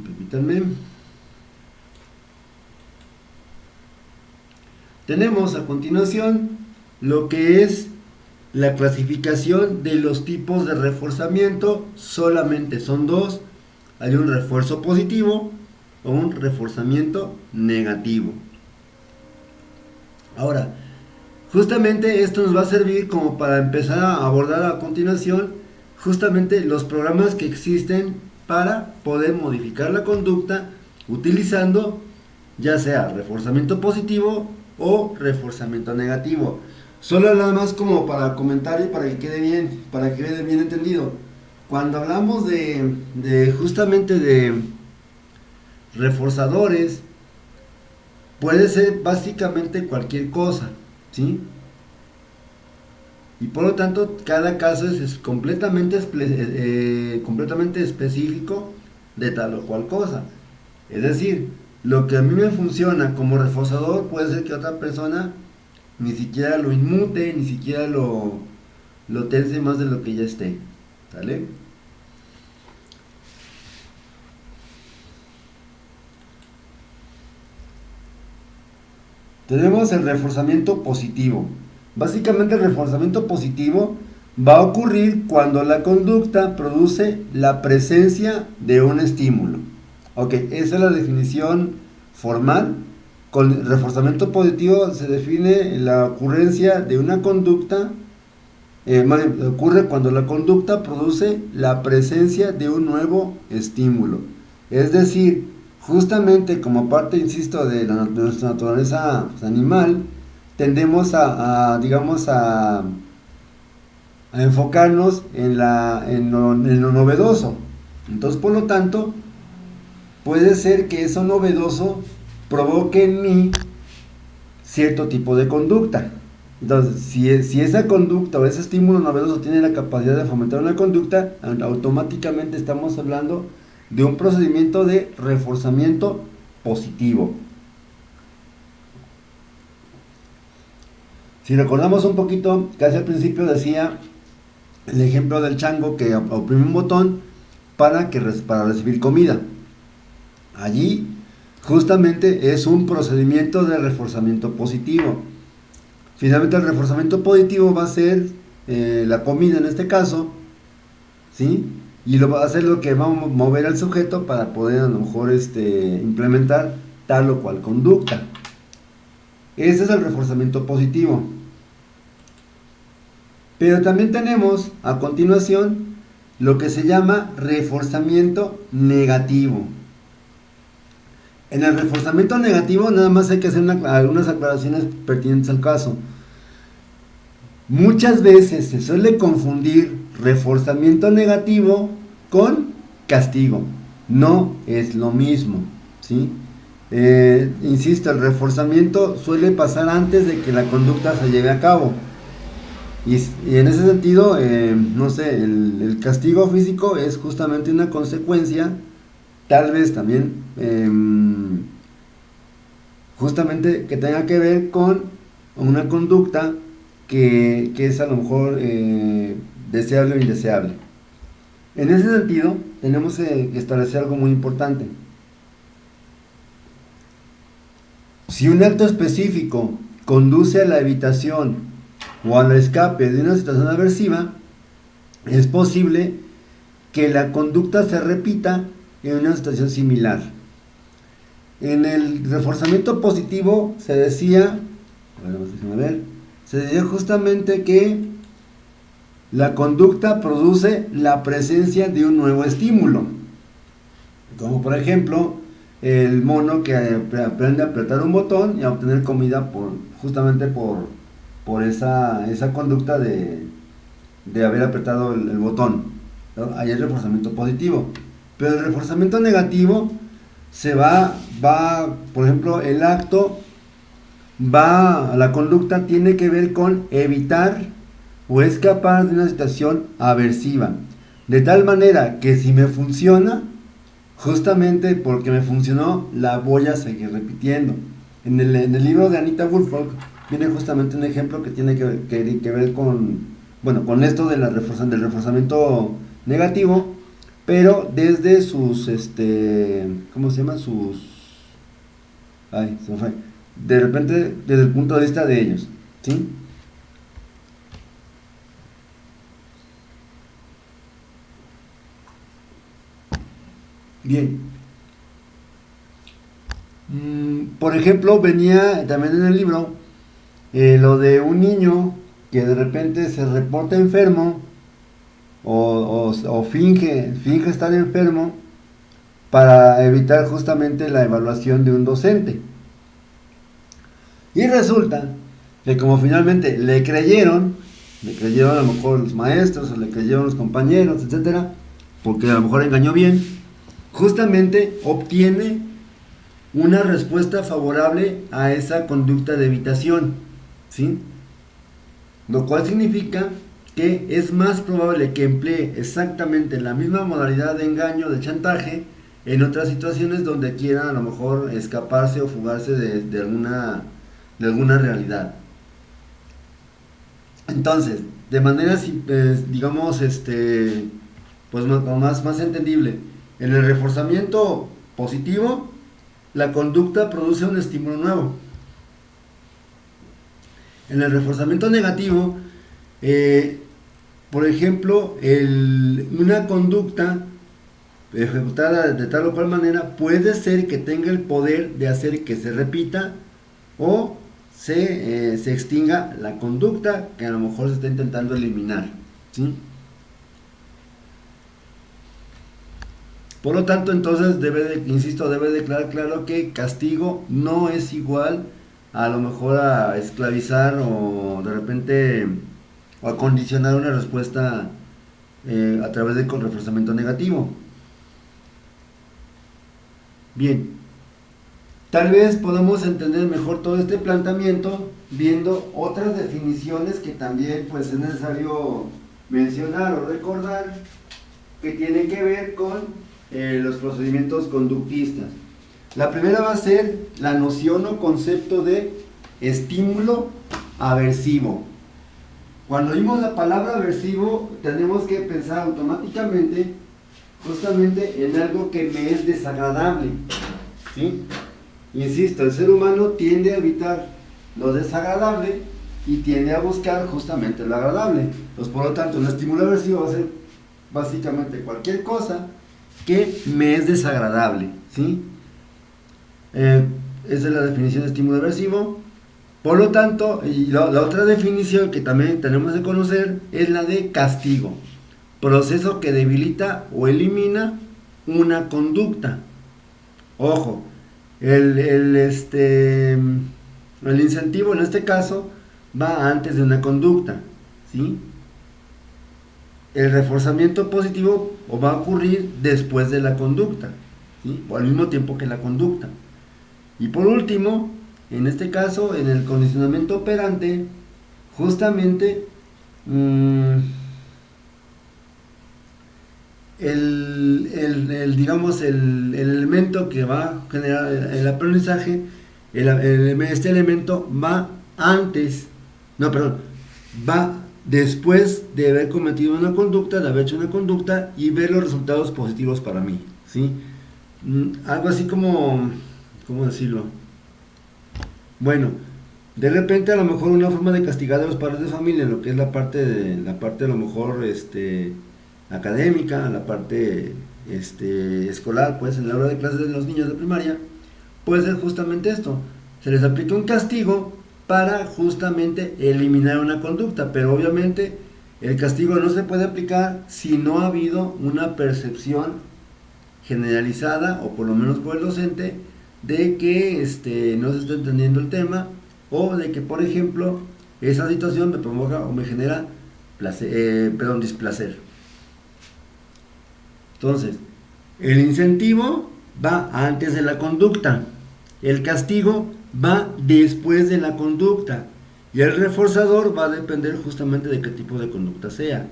Permítanme. Tenemos a continuación lo que es la clasificación de los tipos de reforzamiento. Solamente son dos. Hay un refuerzo positivo o un reforzamiento negativo. Ahora, justamente esto nos va a servir como para empezar a abordar a continuación justamente los programas que existen para poder modificar la conducta utilizando ya sea reforzamiento positivo o reforzamiento negativo. Solo nada más como para comentar y para que quede bien entendido. Cuando hablamos de justamente de reforzadores, puede ser básicamente cualquier cosa, ¿sí? Y por lo tanto, cada caso es completamente específico de tal o cual cosa. Es decir, lo que a mí me funciona como reforzador puede ser que otra persona ni siquiera lo inmute, ni siquiera lo tense más de lo que ya esté. ¿Sale? Tenemos el reforzamiento positivo. Básicamente el reforzamiento positivo va a ocurrir cuando la conducta produce la presencia de un estímulo. Ok, esa es la definición formal. Con reforzamiento positivo se define la ocurrencia de una conducta, ocurre cuando la conducta produce la presencia de un nuevo estímulo. Es decir, justamente como parte, insisto, de nuestra naturaleza animal, tendemos digamos, a enfocarnos en lo novedoso. Entonces, por lo tanto, puede ser que eso novedoso provoque en mí cierto tipo de conducta. Entonces, si esa conducta o ese estímulo novedoso tiene la capacidad de fomentar una conducta, automáticamente estamos hablando de un procedimiento de reforzamiento positivo. Si recordamos un poquito, casi al principio decía el ejemplo del chango que oprime un botón para recibir comida. Allí justamente es un procedimiento de reforzamiento positivo. Finalmente el reforzamiento positivo va a ser la comida en este caso, ¿sí? Y lo va a hacer lo que va a mover al sujeto para poder a lo mejor implementar tal o cual conducta. Ese es el reforzamiento positivo. Pero también tenemos a continuación lo que se llama reforzamiento negativo. En el reforzamiento negativo nada más hay que hacer algunas aclaraciones pertinentes al caso. Muchas veces se suele confundir reforzamiento negativo con castigo. No es lo mismo, ¿sí? Insisto, el reforzamiento suele pasar antes de que la conducta se lleve a cabo. Y en ese sentido, no sé, el castigo físico es justamente una consecuencia, tal vez también, justamente que tenga que ver con una conducta que es a lo mejor deseable o indeseable. En ese sentido, tenemos que establecer algo muy importante. Si un acto específico conduce a la evitación o al escape de una situación aversiva, es posible que la conducta se repita en una situación similar. En el reforzamiento positivo se decía justamente que la conducta produce la presencia de un nuevo estímulo, como por ejemplo el mono que aprende a apretar un botón y a obtener comida justamente por esa conducta de haber apretado el botón, ¿no? Ahí es reforzamiento positivo. Pero el reforzamiento negativo por ejemplo, el acto la conducta tiene que ver con evitar o escapar de una situación aversiva, de tal manera que si me funciona, justamente porque me funcionó, la voy a seguir repitiendo. En el libro de Anita Woolfolk viene justamente un ejemplo que tiene que ver con esto del reforzamiento negativo, pero desde sus, ¿cómo se llama? Se me fue. De repente, desde el punto de vista de ellos, ¿sí? Bien. Por ejemplo, venía también en el libro lo de un niño que de repente se reporta enfermo o finge estar enfermo para evitar justamente la evaluación de un docente. Y resulta que como finalmente le creyeron a lo mejor los maestros o le creyeron los compañeros, etcétera, porque a lo mejor engañó bien, justamente obtiene una respuesta favorable a esa conducta de evitación, ¿sí? lo cual significa que es más probable que emplee exactamente la misma modalidad de engaño, de chantaje, en otras situaciones donde quiera a lo mejor escaparse o fugarse de alguna realidad. Entonces, de manera, digamos, pues más entendible, en el reforzamiento positivo, la conducta produce un estímulo nuevo. En el reforzamiento negativo, por ejemplo, una conducta ejecutada de tal o cual manera puede ser que tenga el poder de hacer que se repita o se extinga la conducta que a lo mejor se está intentando eliminar, ¿sí? Por lo tanto, entonces debe de quedar claro que castigo no es igual a lo mejor a esclavizar o de repente o a condicionar una respuesta a través de con reforzamiento negativo. Bien, tal vez podamos entender mejor todo este planteamiento viendo otras definiciones que también pues es necesario mencionar o recordar, que tienen que ver con los procedimientos conductistas. La primera va a ser la noción o concepto de estímulo aversivo. Cuando oímos la palabra aversivo, tenemos que pensar automáticamente justamente en algo que me es desagradable, ¿sí? Insisto, el ser humano tiende a evitar lo desagradable y tiende a buscar justamente lo agradable. Pues por lo tanto, un estímulo aversivo va a ser básicamente cualquier cosa que me es desagradable, ¿sí? Esa es la definición de estímulo aversivo. Por lo tanto, y la otra definición que también tenemos que conocer es la de castigo, proceso que debilita o elimina una conducta. Ojo, el incentivo en este caso va antes de una conducta, ¿sí? El reforzamiento positivo va a ocurrir después de la conducta, ¿sí? O al mismo tiempo que la conducta. Y por último, en este caso, en el condicionamiento operante, justamente digamos, el elemento que va a generar el aprendizaje, este elemento va después de haber cometido una conducta, de haber hecho una conducta y ver los resultados positivos para mí, ¿sí? Algo así como, ¿cómo decirlo? Bueno, de repente a lo mejor una forma de castigar a los padres de familia, en lo que es la parte a lo mejor académica, la parte escolar, pues en la hora de clases de los niños de primaria, puede ser justamente esto: se les aplica un castigo para justamente eliminar una conducta, pero obviamente el castigo no se puede aplicar si no ha habido una percepción generalizada, o por lo menos por el docente, de que no se está entendiendo el tema, o de que, por ejemplo, esa situación me provoca o me genera displacer. Entonces, el incentivo va antes de la conducta, el castigo va después de la conducta, y el reforzador va a depender justamente de qué tipo de conducta sea.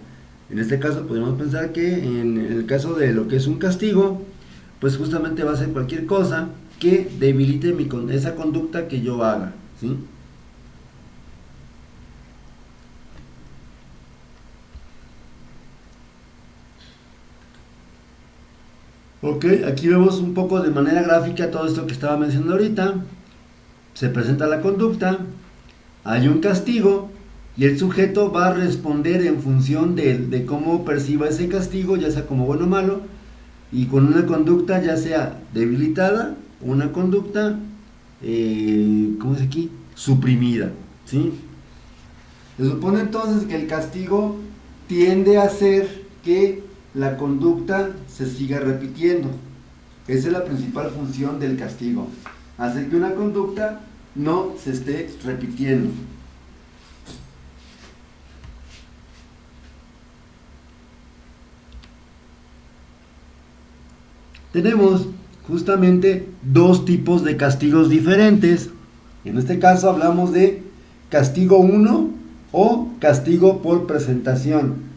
En este caso podemos pensar que en el caso de lo que es un castigo, pues justamente va a ser cualquier cosa que debilite esa conducta que yo haga, ¿sí? Ok, aquí vemos un poco de manera gráfica todo esto que estaba mencionando ahorita. Se presenta la conducta, hay un castigo y el sujeto va a responder en función de cómo perciba ese castigo, ya sea como bueno o malo, y con una conducta ya sea debilitada, una conducta, ¿cómo es aquí? Suprimida, ¿sí? Se supone entonces que el castigo tiende a hacer que la conducta se siga repitiendo. Esa es la principal función del castigo, hacer que una conducta no se esté repitiendo. Tenemos justamente dos tipos de castigos diferentes. En este caso hablamos de castigo 1 o castigo por presentación.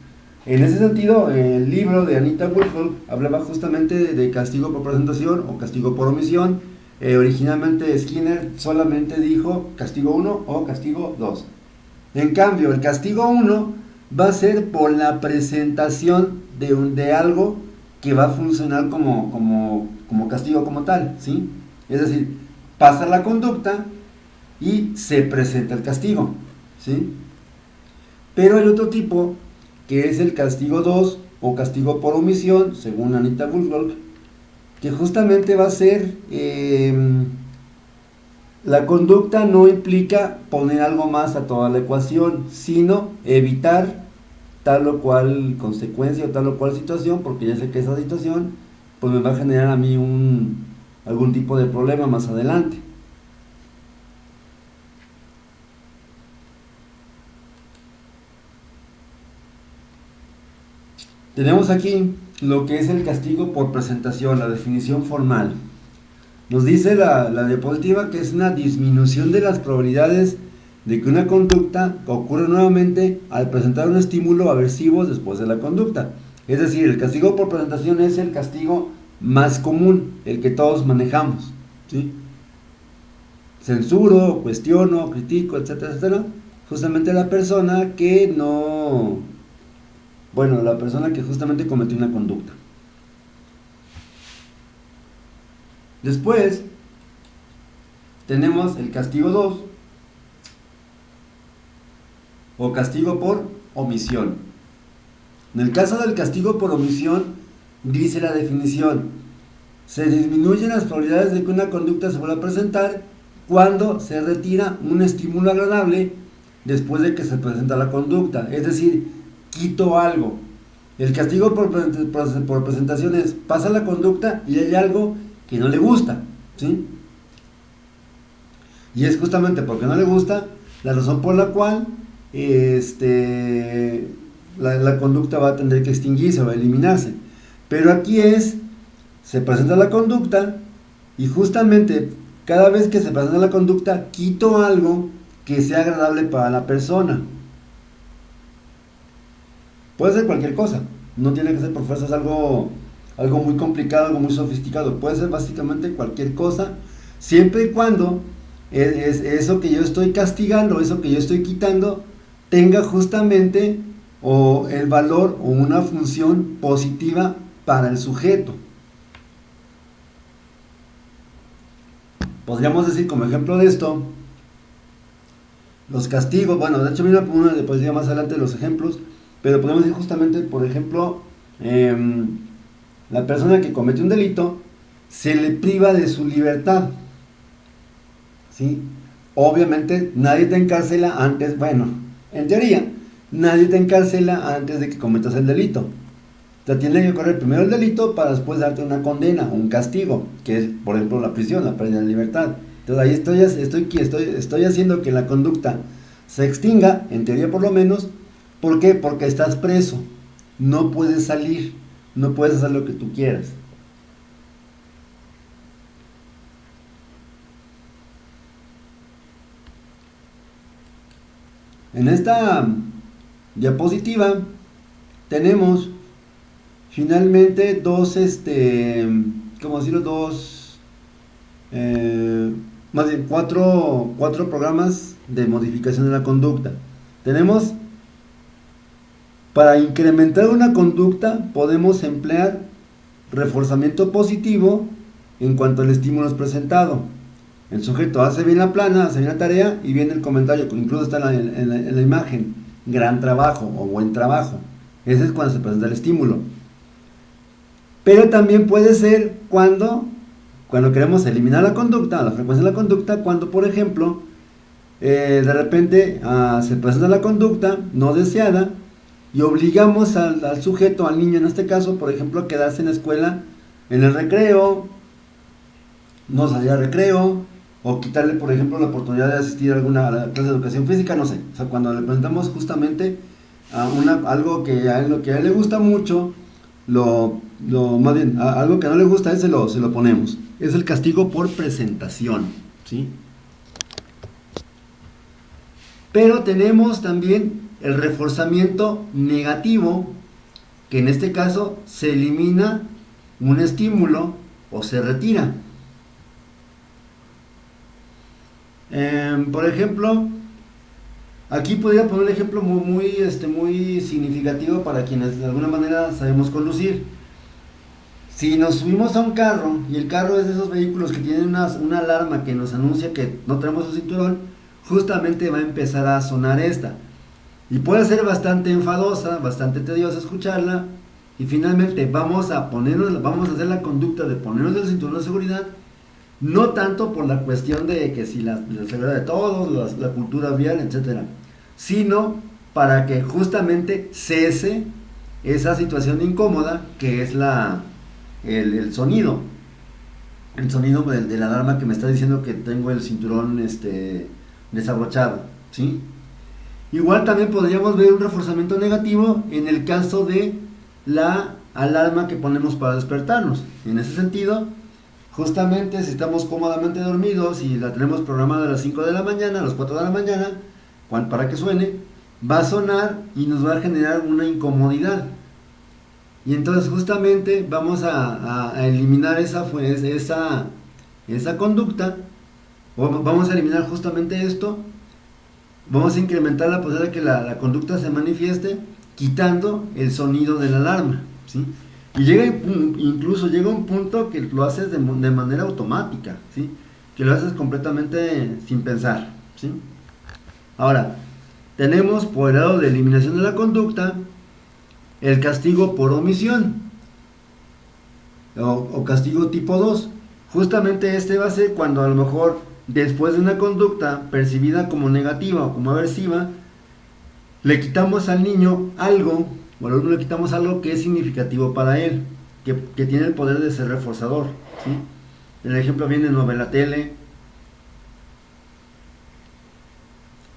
En ese sentido, el libro de Anita Woolfolk hablaba justamente de castigo por presentación o castigo por omisión. Originalmente Skinner solamente dijo castigo 1 o castigo 2. En cambio, el castigo 1 va a ser por la presentación de algo que va a funcionar como castigo como tal, ¿sí? Es decir, pasa la conducta y se presenta el castigo, ¿sí? Pero hay otro tipo que es el castigo 2 o castigo por omisión, según Anita Woolfolk, que justamente va a ser la conducta no implica poner algo más a toda la ecuación, sino evitar tal o cual consecuencia o tal o cual situación, porque ya sé que esa situación pues me va a generar a mí algún tipo de problema más adelante. Tenemos aquí lo que es el castigo por presentación, la definición formal. Nos dice la diapositiva que es una disminución de las probabilidades de que una conducta ocurra nuevamente al presentar un estímulo aversivo después de la conducta. Es decir, el castigo por presentación es el castigo más común, el que todos manejamos, ¿sí? Censuro, cuestiono, critico, etcétera, etcétera. Justamente la persona que la persona que justamente cometió una conducta. Después tenemos el castigo 2 o castigo por omisión. En el caso del castigo por omisión, dice la definición: se disminuyen las probabilidades de que una conducta se vuelva a presentar cuando se retira un estímulo agradable después de que se presenta la conducta. Es decir, quito algo. El castigo por presentación es: pasa la conducta y hay algo que no le gusta, ¿sí? Y es justamente porque no le gusta la razón por la cual la conducta va a tener que extinguirse o eliminarse. Pero aquí se presenta la conducta y justamente cada vez que se presenta la conducta quito algo que sea agradable para la persona. Puede ser cualquier cosa, no tiene que ser por fuerzas algo muy complicado, algo muy sofisticado. Puede ser básicamente cualquier cosa, siempre y cuando eso que yo estoy castigando, eso que yo estoy quitando, tenga justamente o el valor o una función positiva para el sujeto. Podríamos decir como ejemplo de esto los castigos. Bueno, de hecho mira una diapositiva más adelante los ejemplos, pero podemos decir justamente, por ejemplo, la persona que comete un delito se le priva de su libertad, ¿sí? Obviamente nadie te encarcela antes, en teoría, nadie te encarcela antes de que cometas el delito. Te tiene que ocurrir primero el delito para después darte una condena o un castigo, que es, por ejemplo, la prisión, la pérdida de libertad. Entonces ahí estoy haciendo que la conducta se extinga, en teoría por lo menos. ¿Por qué? Porque estás preso, no puedes salir, no puedes hacer lo que tú quieras. En esta diapositiva tenemos finalmente cuatro programas de modificación de la conducta. Tenemos, para incrementar una conducta, podemos emplear reforzamiento positivo en cuanto al estímulo es presentado. El sujeto hace bien la plana, hace bien la tarea y viene el comentario, que incluso está en la imagen: gran trabajo o buen trabajo. Ese es cuando se presenta el estímulo. Pero también puede ser cuando queremos eliminar la conducta, la frecuencia de la conducta, cuando por ejemplo de repente se presenta la conducta no deseada y obligamos al sujeto, al niño en este caso, por ejemplo, a quedarse en la escuela en el recreo, no salir al recreo, o quitarle, por ejemplo, la oportunidad de asistir a alguna clase de educación física, no sé. O sea, cuando le presentamos justamente algo que a él le gusta mucho, más bien, algo que no le gusta a él se lo ponemos. Es el castigo por presentación, ¿sí? Pero tenemos también el reforzamiento negativo, que en este caso se elimina un estímulo o se retira. Por ejemplo, aquí podría poner un ejemplo muy significativo para quienes de alguna manera sabemos conducir. Si nos subimos a un carro y el carro es de esos vehículos que tienen una alarma que nos anuncia que no tenemos el cinturón, justamente va a empezar a sonar esta. Y puede ser bastante enfadosa, bastante tediosa escucharla. Y finalmente vamos a hacer la conducta de ponernos el cinturón de seguridad. No tanto por la cuestión de que si la seguridad de todos, la cultura vial, etcétera, sino para que justamente cese esa situación incómoda que es el sonido. El sonido de la alarma que me está diciendo que tengo el cinturón desabrochado, ¿sí? Igual también podríamos ver un reforzamiento negativo en el caso de la alarma que ponemos para despertarnos. En ese sentido, justamente si estamos cómodamente dormidos y la tenemos programada a las 5 de la mañana, a las 4 de la mañana, para que suene, va a sonar y nos va a generar una incomodidad. Y entonces justamente vamos a eliminar esa conducta, o vamos a eliminar justamente esto. Vamos a incrementar la posibilidad de que la conducta se manifieste quitando el sonido de la alarma, ¿sí? Y incluso llega un punto que lo haces de manera automática, ¿sí? Que lo haces completamente sin pensar, ¿sí? Ahora, tenemos por el lado de eliminación de la conducta el castigo por omisión o castigo tipo 2. Justamente este va a ser cuando a lo mejor después de una conducta percibida como negativa o como aversiva, le quitamos al niño algo, o al alumno le quitamos algo que es significativo para él, que tiene el poder de ser reforzador, ¿sí? El ejemplo viene en novela tele,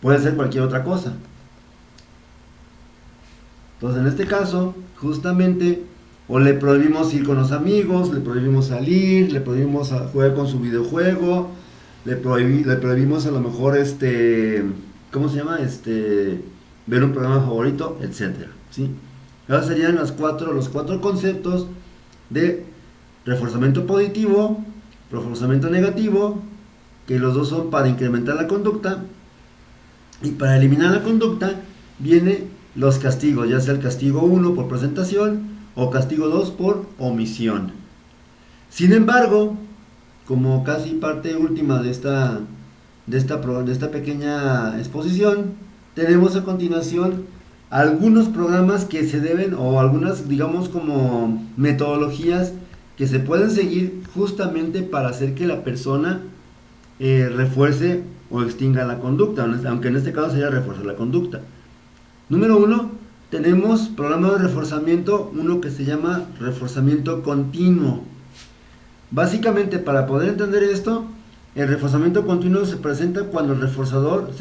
puede ser cualquier otra cosa. Entonces en este caso, justamente, o le prohibimos ir con los amigos, le prohibimos salir, le prohibimos jugar con su videojuego, le prohibimos a lo mejor ¿cómo se llama? Ver un programa favorito, etcétera, ¿sí? Ahora serían los cuatro conceptos de reforzamiento positivo, reforzamiento negativo, que los dos son para incrementar la conducta, y para eliminar la conducta viene los castigos, ya sea el castigo 1 por presentación o castigo 2 por omisión. Sin embargo, como casi parte última de esta pequeña exposición, tenemos a continuación algunos programas que se deben, o algunas, digamos, como metodologías que se pueden seguir justamente para hacer que la persona refuerce o extinga la conducta, aunque en este caso sería refuerzar la conducta. Número 1, tenemos programa de reforzamiento, uno que se llama reforzamiento continuo. Básicamente, para poder entender esto, el reforzamiento continuo se presenta cuando el reforzador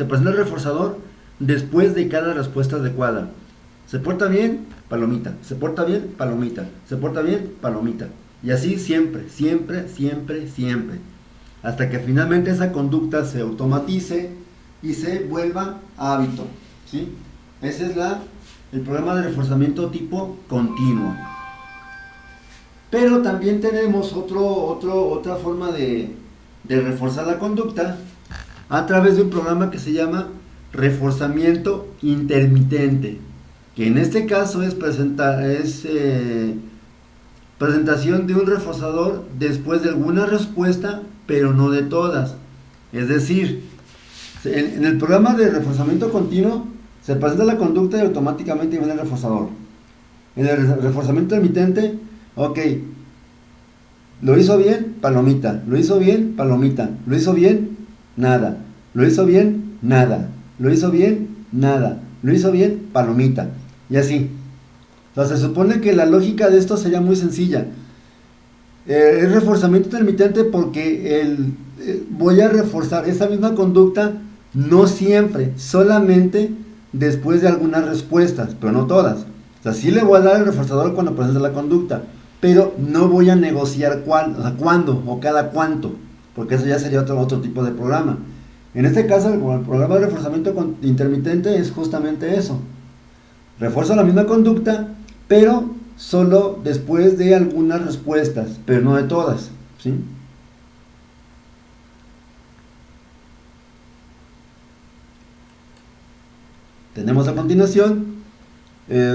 después de cada respuesta adecuada. Se porta bien, palomita. Se porta bien, palomita. Se porta bien, palomita. Y así siempre, siempre, siempre, siempre. Hasta que finalmente esa conducta se automatice y se vuelva hábito, ¿sí? Ese es el programa de reforzamiento tipo continuo. Pero también tenemos otra forma de reforzar la conducta a través de un programa que se llama reforzamiento intermitente, que en este caso es presentación de un reforzador después de alguna respuesta, pero no de todas. Es decir, en el programa de reforzamiento continuo se presenta la conducta y automáticamente viene el reforzador. En el reforzamiento intermitente, ok, lo hizo bien, palomita. Lo hizo bien, palomita. Lo hizo bien, nada. Lo hizo bien, nada. Lo hizo bien, nada. Lo hizo bien, palomita. Y así. Entonces se supone que la lógica de esto sería muy sencilla. El reforzamiento intermitente porque voy a reforzar esa misma conducta no siempre, solamente después de algunas respuestas, pero no todas. O sea, sí le voy a dar el reforzador cuando presente la conducta, pero no voy a negociar cuándo o cada cuánto, porque eso ya sería otro tipo de programa. En este caso, el programa de reforzamiento intermitente es justamente eso. Refuerza la misma conducta, pero solo después de algunas respuestas, pero no de todas, ¿sí? Tenemos a continuación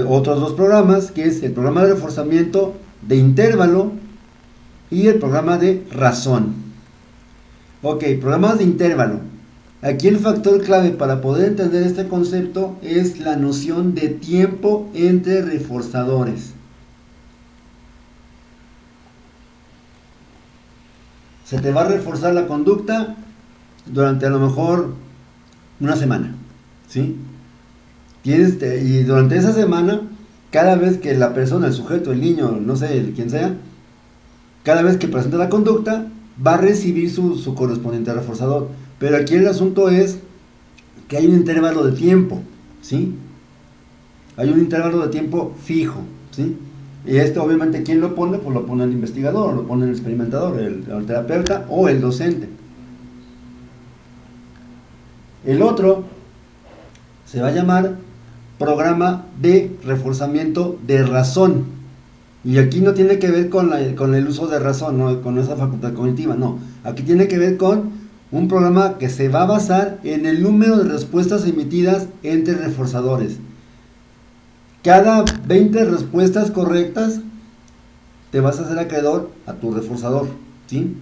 otros dos programas, que es el programa de reforzamiento de intervalo y el programa de razón. Ok, programas de intervalo. Aquí el factor clave para poder entender este concepto es la noción de tiempo entre reforzadores. Se te va a reforzar la conducta durante a lo mejor una semana, ¿sí? Y durante esa semana, cada vez que la persona, el sujeto, el niño, no sé, quien sea, cada vez que presenta la conducta, va a recibir su correspondiente reforzador. Pero aquí el asunto es que hay un intervalo de tiempo, ¿sí? Hay un intervalo de tiempo fijo, ¿sí? Y esto obviamente, ¿quién lo pone? Pues lo pone el investigador, lo pone el experimentador, el terapeuta o el docente. El otro se va a llamar programa de reforzamiento de razón. Y aquí no tiene que ver con el uso de razón, ¿no? Con esa facultad cognitiva, no. Aquí tiene que ver con un programa que se va a basar en el número de respuestas emitidas entre reforzadores. Cada 20 respuestas correctas te vas a hacer acreedor a tu reforzador, ¿sí?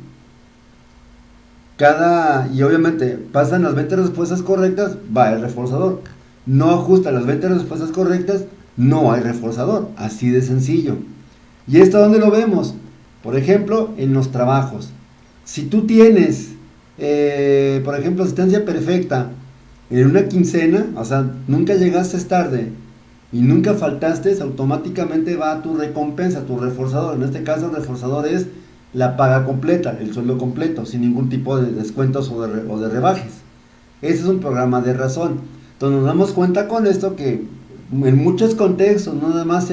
Y obviamente pasan las 20 respuestas correctas, va el reforzador. No ajusta las 20 respuestas correctas, no hay reforzador. Así de sencillo. ¿Y esto dónde lo vemos? Por ejemplo, en los trabajos. Si tú tienes, por ejemplo, asistencia perfecta en una quincena, o sea, nunca llegaste tarde y nunca faltaste, automáticamente va a tu recompensa, tu reforzador. En este caso, el reforzador es la paga completa, el sueldo completo, sin ningún tipo de descuentos o de rebajes. Ese es un programa de razón. Entonces nos damos cuenta con esto que en muchos contextos, no nada más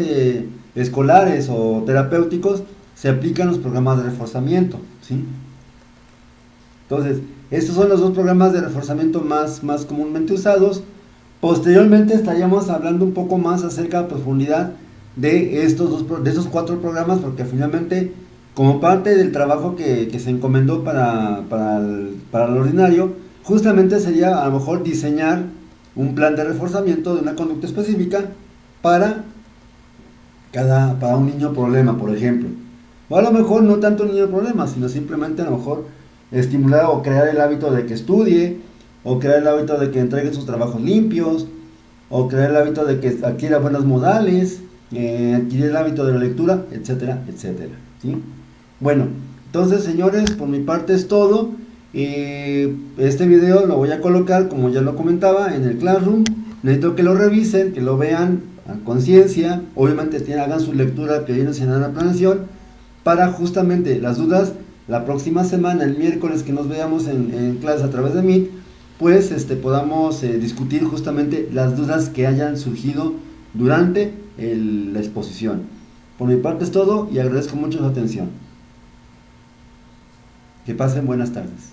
escolares o terapéuticos, se aplican los programas de reforzamiento, ¿sí? Entonces, estos son los dos programas de reforzamiento más comúnmente usados. Posteriormente estaríamos hablando un poco más acerca de profundidad de esos 4 programas, porque finalmente, como parte del trabajo que se encomendó para el ordinario, justamente sería a lo mejor diseñar un plan de reforzamiento de una conducta específica para un niño problema, por ejemplo. O a lo mejor no tanto un niño problema, sino simplemente a lo mejor estimular o crear el hábito de que estudie, o crear el hábito de que entregue sus trabajos limpios, o crear el hábito de que adquiera buenos modales, adquirir el hábito de la lectura, etcétera, etcétera, ¿sí? Bueno, entonces, señores, por mi parte es todo. Este video lo voy a colocar, como ya lo comentaba, en el Classroom. Necesito que lo revisen, que lo vean a conciencia. Obviamente hagan su lectura que viene en la planeación, para justamente las dudas la próxima semana, el miércoles que nos veamos en clase a través de Meet, pues podamos discutir justamente las dudas que hayan surgido durante la exposición. Por mi parte es todo y agradezco mucho su atención. Que pasen buenas tardes.